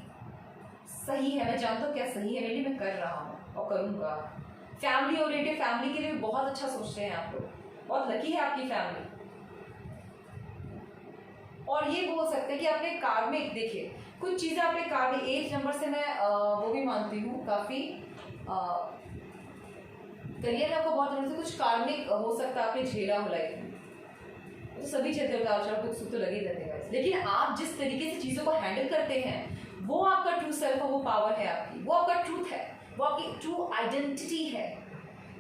सही है। मैं जानता हूँ क्या सही है मेरे लिए, मैं कर रहा हूँ और करूँगा। फैमिली ओरिएंटेड, फैमिली के लिए बहुत अच्छा सोचते हैं आप लोग, बहुत लकी है आपकी फैमिली। और ये बोल सकते हैं कि अपने कार्मिक, देखिए कुछ चीज़ें अपने कार्मिक 8 नंबर से मैं वो भी मानती हूँ, काफ़ी करियर में आपको बहुत तरह से कुछ कार्मिक हो सकता है आपने झेला हो लाइफ में, तो सभी झेलते हो, उतार चढ़ाव दुख सुख तो लगे रहते हैं। लेकिन आप जिस तरीके से चीज़ों को हैंडल करते हैं, वो आपका ट्रू सेल्फ है, वो पावर है आपकी, वो आपका ट्रूथ है, वो आपकी ट्रू आइडेंटिटी है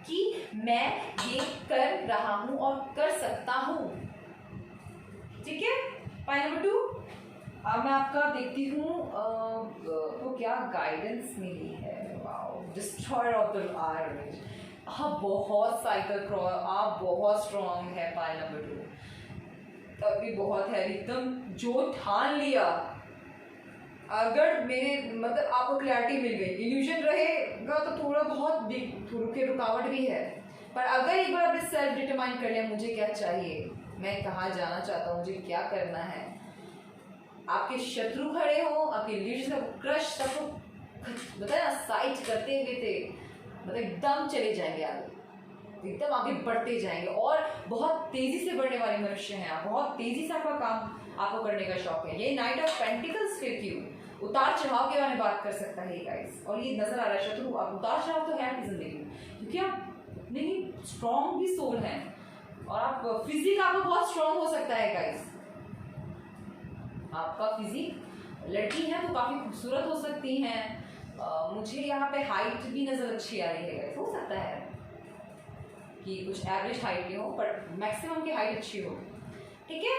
कि मैं ये कर रहा हूँ और कर सकता हूँ। ठीक है। पॉइंट नंबर 2, अब मैं आपका देखती हूँ तो क्या गाइडेंस मिली है। Wow, destroyer of the iron. हाँ, बहुत साइकिल क्रॉस, आप बहुत स्ट्रॉन्ग है। पॉइंट नंबर 2 तभी बहुत है, एकदम जो ठान लिया। अगर मेरे मतलब आपको क्लैरिटी मिल गई, इल्यूजन रहेगा तो थोड़ा बहुत रुकावट भी है, पर अगर एक बार आपने सेल्फ डिटरमाइन कर लिया मुझे क्या चाहिए, मैं कहाँ जाना चाहता हूँ, मुझे क्या करना है, आपके शत्रु खड़े हो, आपके इल्यूजन को क्रश सबको बताया साइट करते हुए थे, मतलब एकदम चले जाएंगे आगे, एकदम आगे बढ़ते जाएंगे और बहुत तेजी से बढ़ने वाले मनुष्य हैं आप। बहुत तेजी से आपका काम आपको करने का शौक है। ये नाइट ऑफ पेंटिकल्स फिर क्यों उतार चढ़ाव के बारे में बात कर सकता है गाइस। और ये नजर आ रहा है शत्रु, आप उतार चढ़ाव तो है आपकी जिंदगी में, क्योंकि आप नहीं स्ट्रॉन्ग भी सोल हैं और आप फिजिक आपको बहुत स्ट्रॉन्ग हो सकता है गाइस। आपका फिजिक, लड़की है तो काफी खूबसूरत हो सकती हैं। मुझे यहाँ पे हाइट भी नजर अच्छी आ रही है गाइस। हो सकता है कि कुछ एवरेज हाइट की हो, पर मैक्सिमम की हाइट अच्छी हो। ठीक है।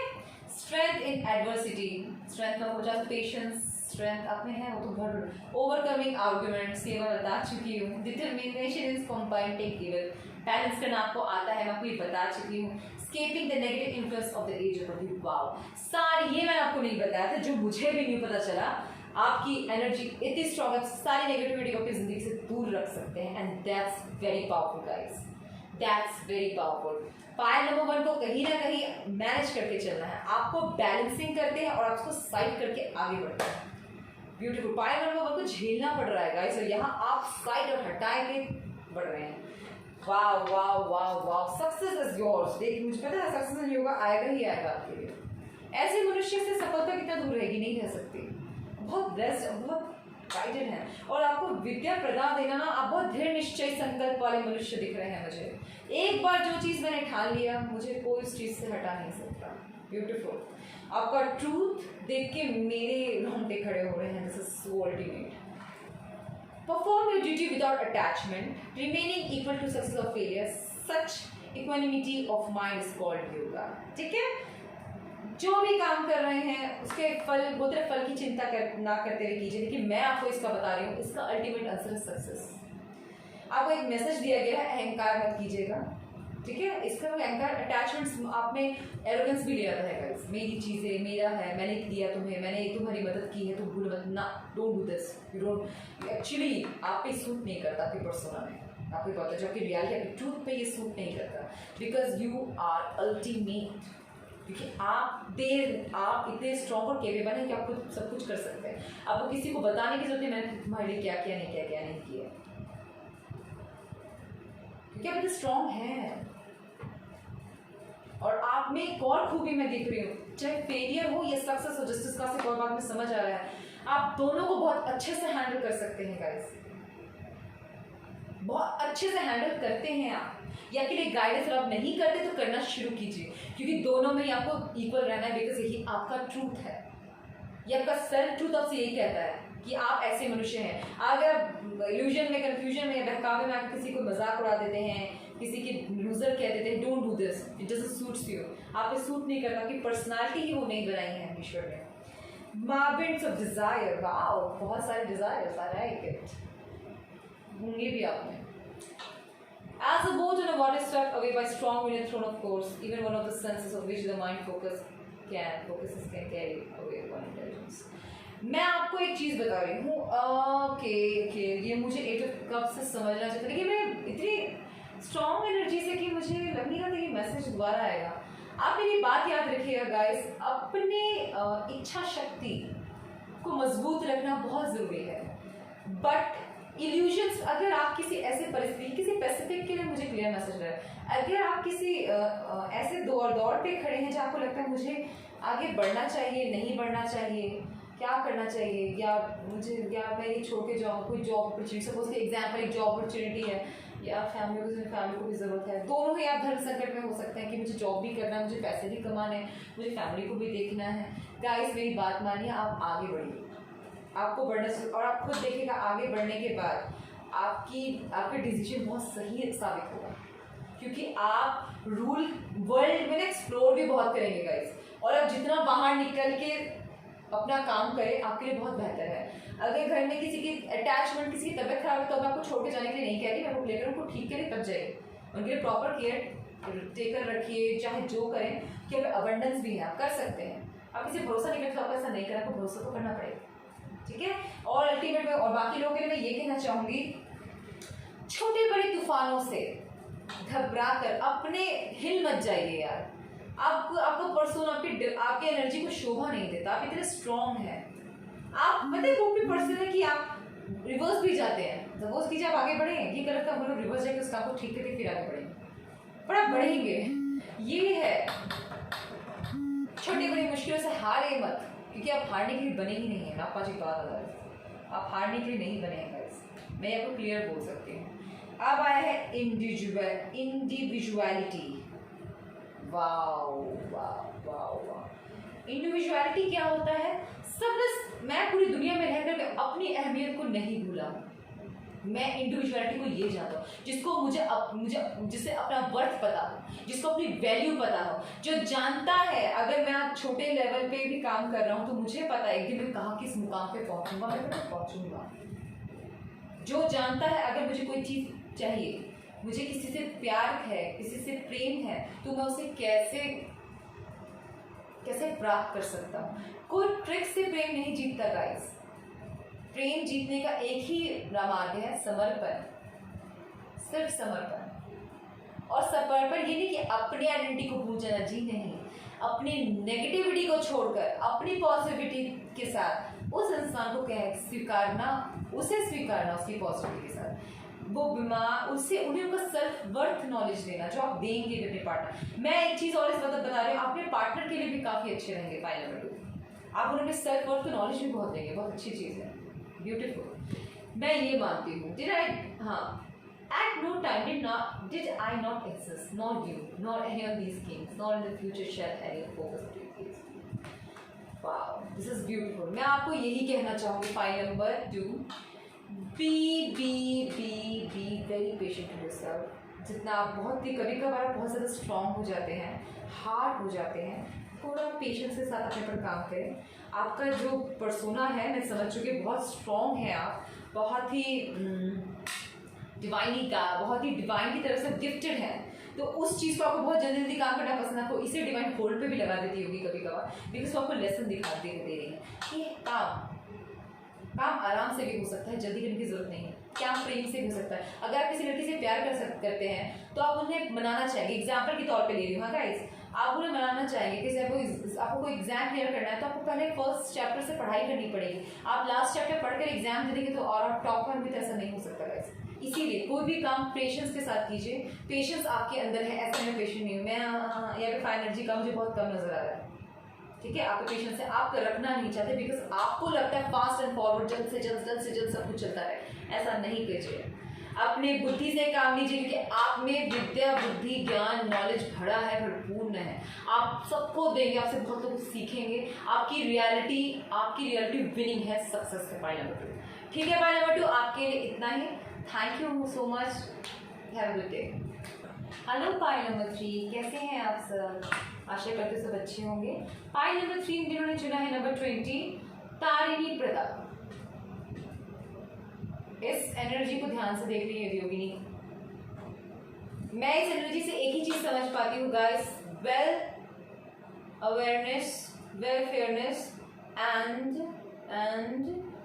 स्ट्रेंथ इन एडवर्सिटी, स्ट्रेंथ का हो जाए पेशेंस, स्ट्रेंथ आप में है वो तो भर। ओवरकमिंग आर्ग्यूमेंट्स, ये मैं बता चुकी हूँ। Determination is combined take, balance करना आपको आता है, मैं आपको ये बता चुकी हूँ। Escaping the negative influence of the age of the, wow, सारी ये मैंने आपको नहीं बताया था, जो मुझे भी नहीं पता चला। आपकी एनर्जी इतनी स्ट्रॉन्ग है, सारी नेगेटिविटी को अपनी जिंदगी से दूर रख सकते हैं, and that's very powerful guys, that's very powerful. Pile number 1 को कहीं ना कहीं मैनेज करके चलना है, आपको बैलेंसिंग करते हैं और आपको साइड करके आगे बढ़ते हैं। ब्यूटीफुल। पायर नंबर 1 को झेलना पड़ रहा है गाइस, और यहाँ आप साइड और हटाए के बढ़ रहे हैं। वाव वाव वाव वाव, सक्सेस इज योर्स। देखिए मुझे पता है सक्सेस इन योगा आएगा ही आएगा आपके लिए। ऐसे मनुष्य से सफलता कितना दूर रहेगी, नहीं रह सकती। बहुत ब्लेस्ड, बहुत गाइडेड है, और आपको विद्या प्रदान देना ना, आप बहुत दृढ़ निश्चय संकल्प वाले मनुष्य दिख रहे हैं मुझे। एक बार जो चीज मैंने ठान लिया, मुझे कोई उस चीज से हटा नहीं सकता। ब्यूटीफुल। आपका ट्रूथ देख के मेरे रोंगटे खड़े हो रहे हैं। This is so ultimate. Perform your duty without attachment, remaining equal to success or failure. Such equanimity of mind is called yoga. ठीक है। जो भी काम कर रहे हैं उसके फल, बोलते फल की चिंता ना करते हुए कीजिए। लेकिन मैं आपको इसका बता रही हूँ, इसका अल्टीमेट आंसर है सक्सेस। आपको एक मैसेज दिया गया है, अहंकार मत कीजिएगा। ठीक है। इसका अहंकार, अटैचमेंट्स, आप में एरोगेंस भी ले आता है गाइस। मेरी चीज़ें, मेरा है, मैंने दिया तुम्हें, मैंने तुम्हारी मदद की है, तुम भूल मत ना, don't do this. You don't, actually आप पे सूट नहीं करता आपकी पर्सोना में। आपको पता है जो आपकी रियलिटी, आपकी ट्रूथ पे ये सूट नहीं करता, बिकॉज यू आर अल्टीमेट। क्योंकि आप इतने स्ट्रॉन्ग और केपेबल हैं कि आप खुद सब कुछ कर सकते हैं। आपको किसी को बताने की जरूरत नहीं मैंने तुम्हारे लिए क्या किया, नहीं किया, क्या नहीं किया, क्योंकि आप इतने स्ट्रॉन्ग हैं। और आप में एक और खूबी मैं देख रही हूँ, चाहे फेलियर हो या सक्सेस हो, जस्टिस का से कोई बात में समझ आ रहा है, आप दोनों को बहुत अच्छे से हैंडल कर सकते हैं गाइस, बहुत अच्छे से हैंडल करते हैं आप। या के लिए गाइडेंस अगर आप नहीं करते तो करना शुरू कीजिए, क्योंकि दोनों में ही आपको इक्वल रहना है, बिकॉज यही आपका ट्रूथ है, ये आपका सेल्फ ट्रूथ आपसे यही कहता है कि आप ऐसे मनुष्य हैं। अगर आप इल्यूजन में, कंफ्यूजन में, बहकावे में आप किसी को मजाक उड़ा देते हैं, किसी की लूजर कह देते हैं, don't do this, it doesn't suits you, आप पे सूट नहीं करता, आपकी पर्सनालिटी ही वो नहीं बनाई है ईश्वर ने। मार्वेंट्स ऑफ डिजायर, वाओ, बहुत सारे डिजायर्स आ रहा है, होंगे भी आप में। As a boat on a water swept away by strong wind and thrown, of course, even one of the senses of which the mind focuses can carry away one intelligence. मैं आपको एक चीज बता रही हूँ, ओके, ये मुझे 8 of Cups से समझना चाहिए, लेकिन मैं इतनी स्ट्रॉन्ग एनर्जी से कि मुझे लग नहीं रहा था कि मैसेज दोबारा आएगा। आप मेरी बात याद रखिएगा गाइस, अपने इच्छा शक्ति को मजबूत रखना बहुत जरूरी है, बट इल्यूजन्स, अगर आप किसी ऐसे परिस्थिति, किसी पैसिफिक के लिए मुझे क्लियर मैसेज है, अगर आप किसी ऐसे दौड़ पे खड़े हैं जहाँ आपको लगता है मुझे आगे बढ़ना चाहिए, नहीं बढ़ना चाहिए, क्या करना चाहिए, या मैं ये छोड़ के जाऊँ, कोई जॉब अपॉर्चुनिटी, सपोज के एग्जाम्पल एक जॉब अपॉर्चुनिटी है, या फैमिली को भी ज़रूरत है, दोनों ही आप धर्म संकट में हो सकते हैं कि मुझे जॉब भी करना है, मुझे पैसे भी कमाने हैं, मुझे फैमिली को भी देखना है। गाइस मेरी बात मानिए, आप आगे बढ़िए, आपको बढ़ना, और आप खुद देखिएगा आगे बढ़ने के बाद आपका डिसीजन बहुत सही साबित होगा, क्योंकि आप वर्ल्ड में एक्सप्लोर भी बहुत करेंगे गाइस, और आप जितना बाहर निकल के अपना काम करें आपके लिए बहुत बेहतर है। अगर घर में किसी की अटैचमेंट, किसी की तबीयत खराब है तो मैं आपको छोड़ के जाने के लिए नहीं कह रही, मैं वो लेकर उनको ठीक करें तब जाइए, उनके लिए प्रॉपर केयर टेकर रखिए, चाहे जो करें, कि हमें अबंडेंस भी है, आप कर सकते हैं। आप किसी भरोसा नहीं करते तो आपको ऐसा नहीं करना, आपको भरोसा तो करना पड़ेगा, ठीक है। और अल्टीमेट में, और बाकी लोगों के लिए मैं ये कहना चाहूंगी, छोटे बड़े तूफानों से घबरा कर अपने हिल मत जाइए यार, आपको पर्सन आपकी एनर्जी को शोभा नहीं देता, आप इतने स्ट्रॉन्ग हैं। आप मतलब वो भी पर्सन है कि आप रिवर्स भी जाते हैं, सपोज कीजिए आप आगे बढ़े, ये गलत काम बोलो, रिवर्स जाके उस काम को ठीक करके फिर आगे बढ़ेंगे, पर आप बढ़ेंगे। ये है, छोटी बड़ी मुश्किलों से हारे मत, क्योंकि आप हारने के लिए बने ही नहीं है। आप पाँच बात आ रही है, आप हारने के लिए नहीं बने हैं गाइस, मैं आपको क्लियर बोल सकती हूँ। अब आया है individuality. Wow wow wow wow, individuality क्या होता है? मैं पूरी दुनिया में रहकर मैं अपनी अहमियत को नहीं भूला हूँ। मैं इंडिविजुअलिटी को ये जानता हूँ, जिससे अपना वर्थ पता हो, जिसको अपनी वैल्यू पता हो, जो जानता है अगर मैं आज छोटे लेवल पे भी काम कर रहा हूँ तो मुझे पता है एक दिन मैं कहाँ किस मुकाम पे पहुँचूंगा, मैं पहुँचूंगा। जो जानता है अगर मुझे कोई चीज़ चाहिए, मुझे किसी से प्यार है, किसी से प्रेम है, तो मैं उसे कैसे प्राप्त कर सकता हूँ। कोई ट्रिक से प्रेम नहीं जीतता गाइस, प्रेम जीतने का एक ही मार्ग है, समर्पण, सिर्फ समर्पण। और समर्पण ये नहीं कि अपनी आइडेंटिटी को भूल जाना, जी नहीं, अपनी नेगेटिविटी को छोड़कर अपनी पॉजिटिविटी के साथ उस इंसान को स्वीकारना, उसकी पॉजिटिविटी के साथ, वो बीमार, उससे उन्हें उनका सेल्फ वर्थ नॉलेज देना जो आप देंगे अपने पार्टनर। मैं एक चीज़ और इस वक्त बता रही हूँ, अपने पार्टनर के लिए भी काफ़ी अच्छे रहेंगे। फाइल नंबर 2, आप उन्हें सेल्फ वर्थ का नॉलेज भी बहुत देंगे, बहुत अच्छी चीज़ है, ब्यूटीफुल। मैं ये मानती हूँ, at no time did I not exist, nor you, nor any of these kings, nor in the future shall any focus on you. Wow, this is beautiful. मैं आपको यही कहना चाहूँगी। File number 2, be very patient with yourself। जितना आप कभी कभार बहुत ज़्यादा स्ट्रॉन्ग हो जाते हैं, हार्ड हो जाते हैं, थोड़ा पेशेंस के साथ अपने पर काम करें। आपका जो पर्सोना है, मैं समझ चुकी, बहुत स्ट्रॉन्ग है, आप बहुत ही डिवाइन की तरफ से गिफ्टेड है, तो उस चीज़ को आपको बहुत जल्दी काम करना पसंद है। आपको इसे डिवाइन होल्ड पे भी लगा देती होगी कभी कभार, बिकॉज वो आपको लेसन दिखाते दे रही है कि काम आराम से भी हो सकता है, जल्दी करने की जरूरत नहीं है। क्या प्रेम से हो सकता है? अगर आप किसी लड़की से प्यार करते हैं तो आप उन्हें मनाना चाहेंगे, एग्जाम्पल के तौर पे ले रही हूँ हाँ गाइस, आप उन्हें मनाना चाहेंगे कि आपको कोई एग्जाम क्लियर करना है तो आपको पहले फर्स्ट चैप्टर से पढ़ाई करनी पड़ेगी। आप लास्ट चैप्टर पढ़कर एग्जाम दे देंगे तो और आप टॉपर भी तो ऐसा नहीं हो सकता गाइस। इसीलिए कोई भी काम पेशेंस के साथ कीजिए। पेशेंस आपके अंदर है, ऐसा मैं पेशेंट नहीं हूँ मैं, यहाँ पे फाइन एनर्जी का मुझे बहुत कम नजर आ रहा है, ठीक है? आपका पेशेंस है, आप रखना नहीं चाहते बिकॉज आपको लगता है फास्ट एंड फॉरवर्ड, जल्द से जल्द सब कुछ चलता है। ऐसा नहीं कीजिए। अपने बुद्धि से काम लीजिए क्योंकि आप में विद्या, बुद्धि, ज्ञान, नॉलेज भरा है, भरपूर्ण है। आप सबको देंगे, आपसे बहुत लोग सीखेंगे। आपकी रियलिटी विनिंग है, सक्सेस है। पॉइंट नंबर 2, ठीक है? पॉइंट नंबर 2 आपके लिए इतना ही। Thank you so much, have a good day. Hello point number 3, कैसे हैं आप सब? आशा करते सब अच्छे होंगे। पॉइंट नंबर 3 जिन्होंने चुना है नंबर 20, तारिणी प्रदा। इस एनर्जी को ध्यान से देख रही है योगिनी। मैं इस एनर्जी से एक ही चीज समझ पाती हूँ guys, well awareness, well fairness and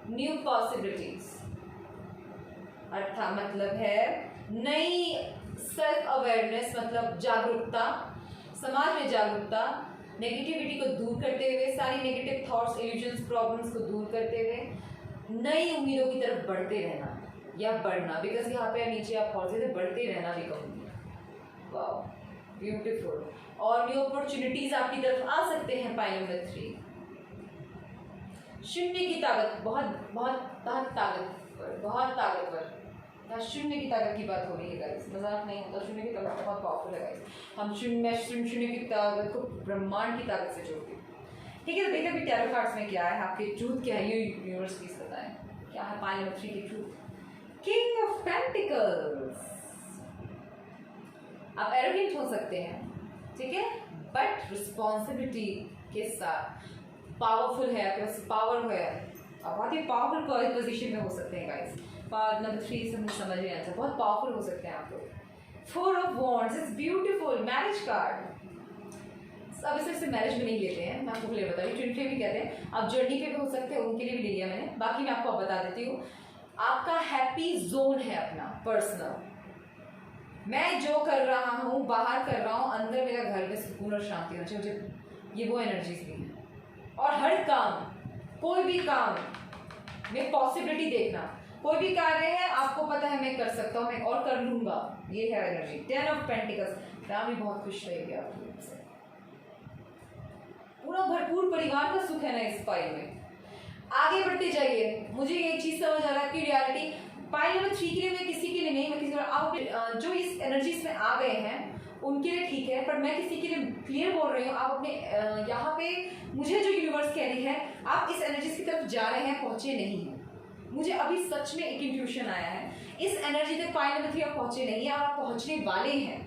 new possibilities. अर्थात मतलब है नई सेल्फ अवेयरनेस, मतलब जागरूकता, समाज में जागरूकता, नेगेटिविटी को दूर करते हुए, सारी नेगेटिव थॉट्स, इल्यूजन्स, प्रॉब्लम्स को दूर करते हुए नई उम्मीदों की तरफ बढ़ते रहना या बढ़ना, बिकॉज यहाँ पे नीचे आप पहुंचे थे, बढ़ते रहना भी कहूँगी। Wow beautiful. और न्यू अपॉर्चुनिटीज आपकी तरफ आ सकते हैं। पॉइंट नंबर 3, शून्य की ताकत, बहुत बहुत बहुत ताकतवर। यहाँ शून्य की ताकत की बात हो रही है गाइस, मजाक नहीं होता। शून्य की ताकत बहुत पावरफुल है गाइस। हम शून्य की ताकत को ब्रह्मांड की ताकत से जोड़ते हैं, ठीक है? तो देखिए अभी टैरो कार्ड्स में क्या है, आपके ट्रूथ क्या है, ये यूनिवर्स प्लीज बताएं क्या है पॉइंट नंबर 3 की ट्रूथ। King of pentacles. आप एरोगेंट हो सकते हैं, ठीक है, बट रिस्पॉन्सिबिलिटी के साथ। पावरफुल है, आपके पास पावर है, आप बहुत ही पावरफुल पोजीशन में हो सकते हैं गाइस। पार्ट नंबर 3 से मुझे समझ नहीं आता, बहुत पावरफुल हो सकते हैं आप लोग। 4 of wands, it's beautiful, marriage card. अब इसे मैरिज में नहीं लेते हैं, मैं आपको क्लियर बता रही हूँ, ट्विन भी कहते हैं। आप जर्नी पे भी हो सकते हैं, उनके लिए भी ले लिया मैंने, बाकी मैं आपको बता देती हूँ। आपका हैप्पी जोन है अपना पर्सनल। मैं जो कर रहा हूँ, बाहर कर रहा हूँ, अंदर मेरा घर में सुकून और शांति होना चाहिए मुझे, ये वो एनर्जीज भी हैं। और हर काम, कोई भी काम में पॉसिबिलिटी देखना, कोई भी कार्य है आपको पता है मैं कर सकता हूँ, मैं और कर लूंगा, ये है एनर्जी। 10 ऑफ पेंटिकल्स, फैमिली बहुत खुश रहेगी आपकी वजह से, पूरा भरपूर परिवार का सुख है ना इस फाइल में। आगे बढ़ते जाइए। मुझे एक चीज समझ आ रहा है कि रियलिटी फाइल नंबर 3 के लिए, मैं किसी के लिए नहीं, मैं किसी आप जो इस एनर्जीज में आ गए हैं उनके लिए ठीक है, पर मैं किसी के लिए क्लियर बोल रही हूँ। आप अपने यहाँ पे मुझे जो यूनिवर्स कह रही है, आप इस एनर्जीज की तरफ जा रहे हैं, पहुंचे नहीं हैं। मुझे अभी सच में एक इंट्यूशन आया है, इस एनर्जी तक पॉइंट नंबर 3 आप पहुंचे नहीं है और आप पहुंचने वाले हैं,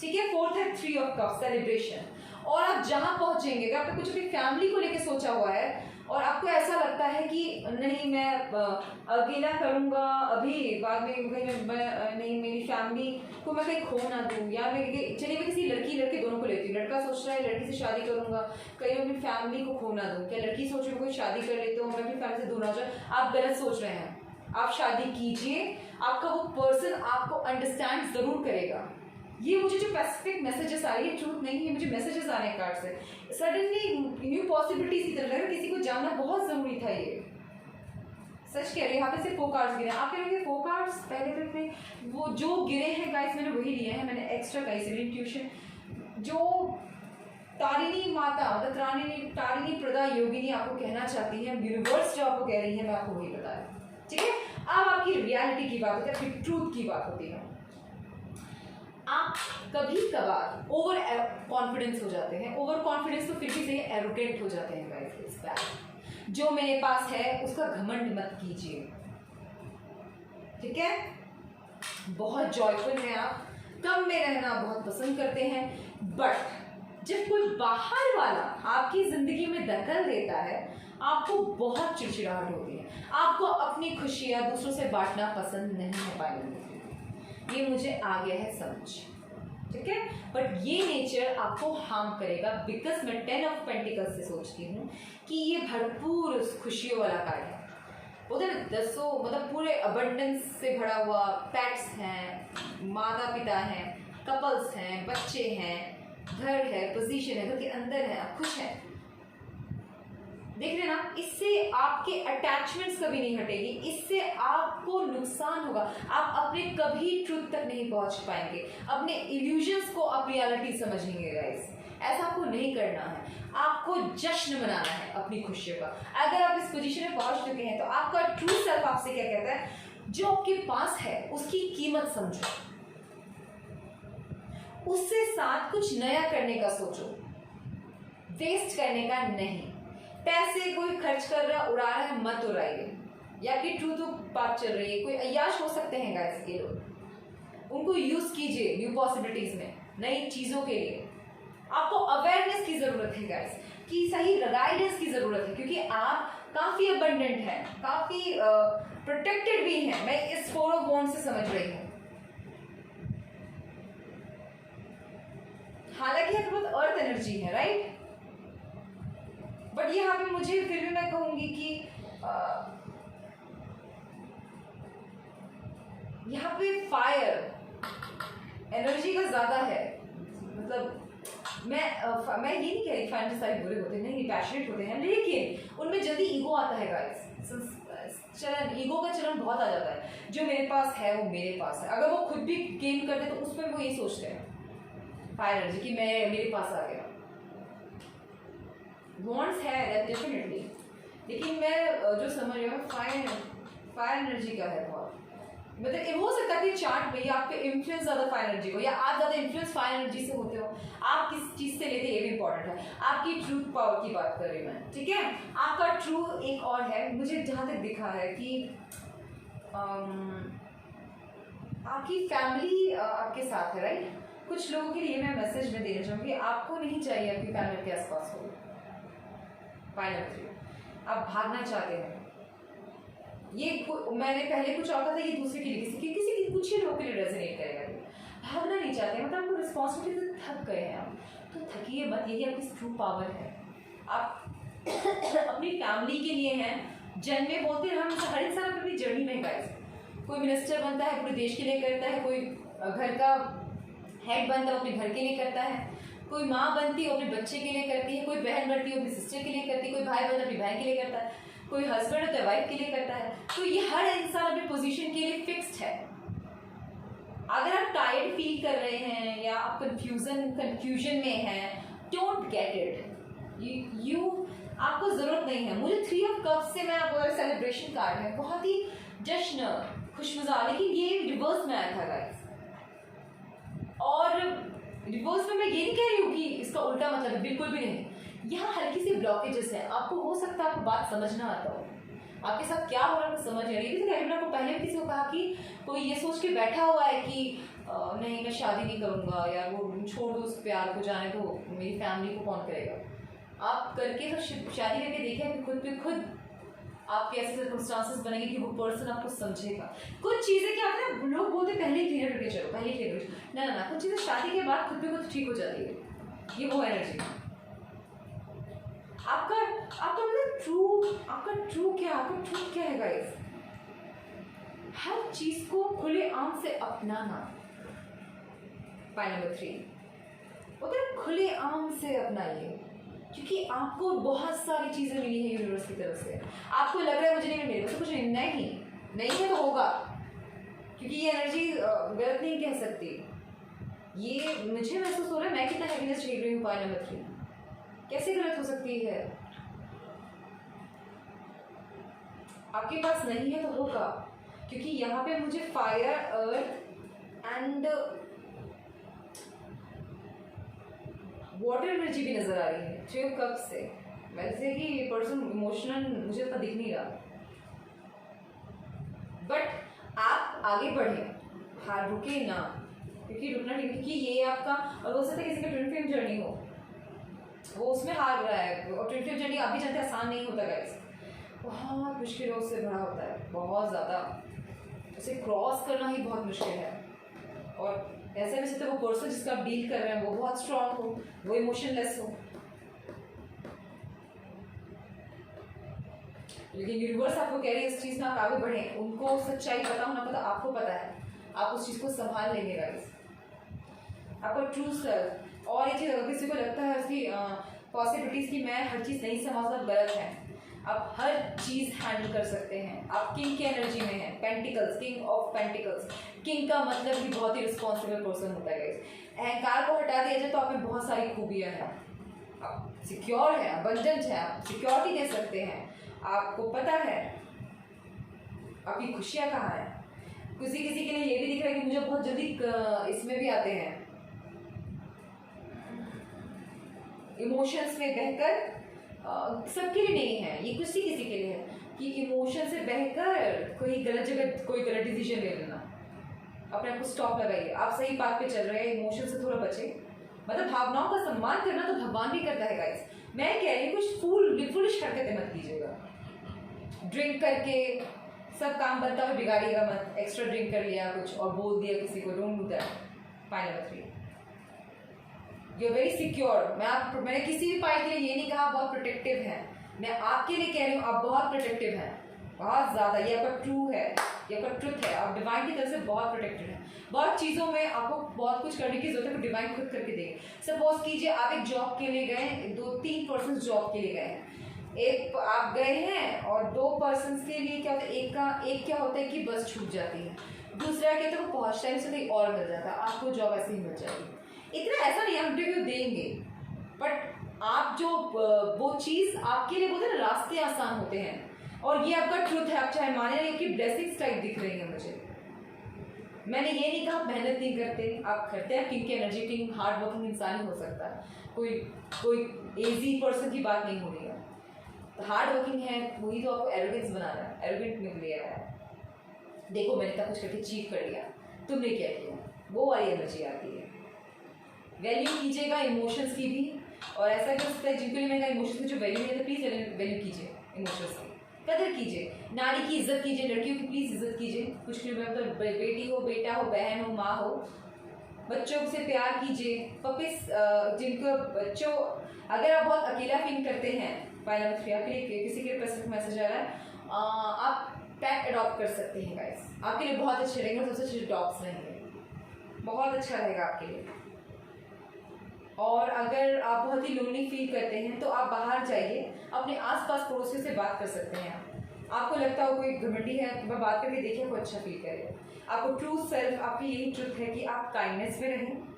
ठीक है? 4th है 3 ऑफ कप्स, सेलिब्रेशन। और आप जहां पहुंचेंगे, अगर आपने कुछ अपनी फैमिली को लेकर सोचा हुआ है और आपको ऐसा लगता है कि नहीं मैं अकेला करूंगा, अभी बाद में मैं नहीं, मेरी फैमिली को मैं कहीं खो ना दूं, या मैं चलिए मैं किसी लड़के दोनों को लेती हूँ। लड़का सोच रहा है लड़की से शादी करूंगा, कहीं मैं अपनी फैमिली को खो ना दूं, क्या लड़की सोच रही है कोई शादी कर लेते हो, मैं अपनी फैमिली से दूर ना जाऊँ। आप गलत सोच रहे हैं। आप शादी कीजिए, आपका वो पर्सन आपको अंडरस्टैंड जरूर करेगा। ये मुझे जो स्पेसिफिक मैसेजेस आ रही है, ट्रूथ नहीं है, मुझे मैसेजेस आ रहे हैं कार्ड से। सडनली न्यू पॉसिबिलिटीज की तरफ, किसी को जानना बहुत जरूरी था, ये सच कह रही है। यहाँ पे सिर्फ 4 कार्ड्स गिरे, आप कह रहे हैं 4 कार्ड्स पहले तक में वो जो गिरे हैं गाइस, मैंने वही लिए हैं, मैंने एक्स्ट्रा कहीं से इंट्यूशन जो तारिणी माता, मतलब तारिणी प्रदा योगिनी आपको कहना चाहती है, यूनिवर्स जो आपको कह रही है, मैं आपको वही बता रही हूँ, ठीक है? अब आपकी रियलिटी की बात होती है, आपकी ट्रूथ की बात होती है। आप कभी कभार ओवर कॉन्फिडेंस हो जाते हैं, ओवर कॉन्फिडेंस तो फिर भी सही, एरोगेंट हो जाते हैं गाइस। जो मेरे पास है उसका घमंड मत कीजिए, ठीक है? बहुत जॉयफुल हैं आप, कम में रहना बहुत पसंद करते हैं, बट जब कोई बाहर वाला आपकी जिंदगी में दखल देता है, आपको बहुत चिड़चिड़ाहट होती है। आपको अपनी खुशियां दूसरों से बांटना पसंद नहीं है पाएंगे, ये मुझे आ गया है समझ, ठीक है? बट ये नेचर आपको हार्म करेगा, बिकॉज मैं 10 ऑफ पेंटिकल्स से सोचती हूँ कि ये भरपूर खुशियों वाला कार्ड है। उधर दसों मतलब पूरे अबंडेंस से भरा हुआ, पेट्स हैं, माता पिता हैं, कपल्स हैं, बच्चे हैं, घर है, पोजीशन है, घर के अंदर है, आप खुश हैं, देख रहे ना। इससे आपके अटैचमेंट्स कभी नहीं हटेगी, इससे आपको नुकसान होगा। आप अपने कभी ट्रुथ तक नहीं पहुंच पाएंगे, अपने इल्यूजन्स को आप रियलिटी समझेंगे गाइस। ऐसा आपको नहीं करना है, आपको जश्न मनाना है अपनी खुशियों का। अगर आप इस पोजीशन में पहुंच चुके हैं तो आपका ट्रू सेल्फ आपसे क्या कहता है, जो आपके पास है उसकी कीमत समझो, उससे साथ कुछ नया करने का सोचो, वेस्ट करने का नहीं। पैसे कोई खर्च कर रहा उड़ा रहा है, मत उड़ाइए। या कि ट्रू तो बात चल रही है, कोई अय्याश हो सकते हैं गाइस के लोग, उनको यूज कीजिए न्यू पॉसिबिलिटीज में, नई चीजों के लिए। आपको अवेयरनेस की जरूरत है गाइस, कि सही गाइडेंस की जरूरत है, क्योंकि आप काफी अबंडेंट हैं, काफी प्रोटेक्टेड भी हैं। मैं इस 4 ऑफ वॉन्ड्स से समझ रही हूँ। हालांकि आपके पास अर्थ एनर्जी है, राइट, बट यहाँ पे मुझे फिर भी मैं कहूंगी कि यहाँ पे फायर एनर्जी का ज्यादा है। मतलब मैं ये नहीं कह रही फाइनल सारे बुरे होते हैं, नहीं, पैशनेट होते हैं, लेकिन उनमें जल्दी ईगो आता है गाइस। चलन, ईगो का चलन बहुत आ जाता है। जो मेरे पास है वो मेरे पास है, अगर वो खुद भी गेन करते तो उसमें वो यही सोचते हैं फायर एनर्जी कि मैं मेरे पास आ गया। वॉन्ट्स है डेफिनेटली, लेकिन मैं जो समझ रही हूँ फायर एनर्जी का है बहुत। मतलब हो सकता है कि चार्ट में आप पे इन्फ्लुएंस ज्यादा फायर एनर्जी को, या आप ज्यादा इन्फ्लुएंस फायर एनर्जी से होते हो। आप किस चीज से लेते हैं ये भी इंपॉर्टेंट है। आपकी ट्रूथ पावर की बात कर रही हूँ मैं, ठीक है। आपका ट्रू एक और है, मुझे जहां तक दिखा है कि आपकी फैमिली आपके साथ है, राइट। कुछ लोगों के लिए मैं मैसेज में देना चाहूंगी, आपको नहीं चाहिए आपकी फैमिली के आसपास हो। फाइनल आप भागना चाहते हैं, ये मैंने पहले कुछ और था, ये दूसरे के लिए किसी की कुछ ही लोगों के लिए रेजोनेट करेगा। भागना नहीं चाहते, मतलब आपको रिस्पॉन्सिबिलिटी से थक गए हैं आप, तो थकिए मत, यही आपकी ट्रू पावर है। आप अपनी फैमिली के लिए हैं। जन्म में बोलते हैं हम हर इंसान अपनी जर्नी में गाइस, कोई मिनिस्टर बनता है पूरे देश के लिए करता है, कोई घर का हेड बनता है अपने घर के लिए करता है, कोई माँ बनती है अपने बच्चे के लिए करती है, कोई बहन बनती है अपनी सिस्टर के लिए करती है, कोई भाई बनता है अपनी बहन के लिए करता है, कोई हस्बैंड होता है वाइफ के लिए करता है। तो ये हर इंसान अपनी पोजीशन के लिए फिक्स्ड है। अगर आप टायर्ड फील कर रहे हैं या आप कंफ्यूजन में हैं, डोंट गेट इट। यू आपको जरूरत नहीं है। मुझे 3 ऑफ कप्स से मैं आपको सेलिब्रेशन कार्ड है, बहुत ही जश्न खुशमजा, लेकिन ये रिवर्स में आया था गाइस। और रिवर्स में मैं ये नहीं कह रही हूँ कि इसका उल्टा मतलब है, बिल्कुल भी नहीं। यहाँ हल्की सी ब्लॉकेजेस है। आपको हो सकता है आपको बात समझना आता हो, आपके साथ क्या हो रहा है समझ नहीं रही। मैंने आपको पहले भी किसी को कहा कि कोई ये सोच के बैठा हुआ है कि नहीं मैं शादी नहीं करूँगा, या वो छोड़ दो उस प्यार को, जाने दो, मेरी फैमिली को कौन करेगा। आप करके तो शादी करके देखें कि खुद पे खुद आपके ऐसे सर्कमस्टांसेस बनेंगे कि वो पर्सन आपको समझेगा। कुछ चीज़ें क्या होता है, लोग बोलते पहले ही क्लियर करके चलो, पहले क्लियर करके, ना कुछ चीज़ें शादी के बाद खुद पे खुद ठीक हो जाती है। ये वो एनर्जी आपका मतलब ट्रू क्या है गाइस। हर चीज को खुले आम से अपनाना। पॉइंट नंबर 3, उधर खुले आम से अपनाइए, क्योंकि आपको बहुत सारी चीजें मिली है यूनिवर्स की तरफ से। आपको लग रहा है मुझे नहीं मिली, तो कुछ नहीं है तो होगा, क्योंकि ये एनर्जी गलत नहीं कह सकती। ये मुझे महसूस हो रहा है मैं कितना हैप्पीनेस झेल रही हूँ। पॉइंट नंबर 3 कैसे गलत हो सकती है। आपके पास नहीं है तो होगा, क्योंकि यहाँ पे मुझे fire, earth and water energy भी नजर आ रही है 3 ऑफ कप्स से। वैसे कि ये पर्सन इमोशनल मुझे इतना दिख नहीं रहा, बट आप आगे बढ़े, हार रुके ना, क्योंकि रुकना नहीं, क्योंकि ये आपका, और हो सकता है किसी का ट्विन फ्लेम जर्नी हो, वो उसमें हार रहा है। और ट्विन फ्लेम जर्नी आप भी जानते हैं आसान नहीं होता गाइस, बहुत मुश्किलों से भरा होता है, बहुत ज़्यादा। उसे क्रॉस करना ही बहुत मुश्किल है। और ऐसे में से वो पर्सन जिसका आप डील कर रहे हैं वो बहुत स्ट्रांग हो, वो इमोशनलेस हो। लेकिन यूनिवर्स आपको कह रही है इस चीज़ में आप आगे बढ़ें। उनको सच्चाई पता होना पता, आपको पता है, आप उस चीज़ को संभाल लेंगे गाइस, आपका ट्रू सेल्फ। और ये चीज़ किसी को लगता है उसकी पॉसिबिलिटीज़ की मैं हर चीज़ नहीं समझता, गलत है। आप हर चीज़ हैंडल कर सकते हैं। आप किंग की एनर्जी में हैं, pentacles, king of pentacles. King का मतलब भी बहुत ही रिस्पॉन्सिबल पर्सन होता है गाइस। अहंकार को हटा दिया जाए तो आप में बहुत सारी खूबियाँ हैं, आप सिक्योर है, अबंडेंट है, आप सिक्योरिटी दे सकते हैं, आपको पता है आपकी खुशियाँ कहाँ हैं। किसी किसी के लिए ये भी दिख रहा है कि मुझे बहुत जल्दी इसमें भी आते हैं, इमोशंस में बहकर। सबके लिए नहीं है ये, किसी किसी के लिए है कि इमोशन से बहकर कोई गलत जगह कोई गलत डिसीजन ले लेना। अपने आप को स्टॉप लगाइए, आप सही बात पे चल रहे हैं, इमोशन से थोड़ा बचे। मतलब भावनाओं का सम्मान करना तो भगवान भी करता है गाइस। मैं कह रही हूँ कुछ फूलिश हरकतें मत कीजिएगा। ड्रिंक करके सब काम बनता हुआ बिगाड़िएगा मत। एक्स्ट्रा ड्रिंक कर लिया कुछ और बोल दिया किसी को, don't do that. Point number 3, you are very secure. मैंने किसी भी पॉइंट के लिए ये नहीं कहा बहुत प्रोटेक्टिव है, मैं आपके लिए कह रही हूँ आप बहुत प्रोटेक्टिव हैं, बहुत ज़्यादा। ये आपका ट्रू है, ये आपका ट्रुथ है। आप डिवाइन की तरफ से बहुत प्रोटेक्टेड हैं। बहुत चीज़ों में आपको बहुत कुछ करने की जरूरत है, डिवाइन खुद करके देंगे। सपोज कीजिए आप एक जॉब के लिए गए, 2-3 पर्सन जॉब के लिए गए हैं, एक आप गए हैं और 2 पर्सन के लिए क्या होता है, एक क्या होता है कि बस छूट जाती है, दूसरा क्या होता है वो पहुँचता है, से कहीं और मिल जाता है, आपको जॉब ऐसे ही मिल जाएगी। इतना ऐसा नहीं, हम इंटरव्यू देंगे, बट आप जो वो चीज़ आपके लिए बोलते हैं ना, रास्ते आसान होते हैं। और ये आपका ट्रुथ है, आप चाहे माने नहीं कि ब्लेसिंग्स टाइप दिख रही है मुझे। मैंने ये नहीं कहा मेहनत नहीं करते, आप करते हैं। किंग की एनर्जी, किंग हार्ड वर्किंग इंसान ही हो सकता है, कोई एजी पर्सन की बात नहीं हो रही है। तो हार्ड वर्किंग है, वही तो आपको एरोगेंस बना रहा है, एरोगेंट में ले आया है। देखो मैंने इतना कुछ करके अचीव कर लिया, तुमने क्या किया, वो वाली एनर्जी आती है। वैल्यू कीजिएगा इमोशंस की भी, और ऐसा भी हो सकता है जिनके लिए मैंने इमोशंस की जो वैल्यू नहीं है तो प्लीज़ वैल्यू कीजिए, इमोशंस की कदर कीजिए, नारी की इज्जत कीजिए, लड़कियों की प्लीज़ इज्जत कीजिए। कुछ भी मतलब बेटी हो, बेटा हो, बहन हो, माँ हो, बच्चों से प्यार कीजिए। पपिस जिनको बच्चों, अगर आप बहुत अकेला फील करते हैं, आपके लिए किसी के लिए मैसेज आ रहा है, आप पेट अडॉप्ट कर सकते हैं गाइस, आपके लिए बहुत अच्छे रहेंगे। सबसे अच्छे डॉग्स रहेंगे, बहुत अच्छा रहेगा आपके लिए। और अगर आप बहुत ही लोनली फील करते हैं तो आप बाहर जाइए, अपने आसपास पड़ोसियों से बात कर सकते हैं। आपको लगता हो कोई घमंडी है तो बात करके देखिए, आपको अच्छा फील करे। आपको ट्रू सेल्फ, आपकी यही ट्रुथ है कि आप काइंडनेस में रहें।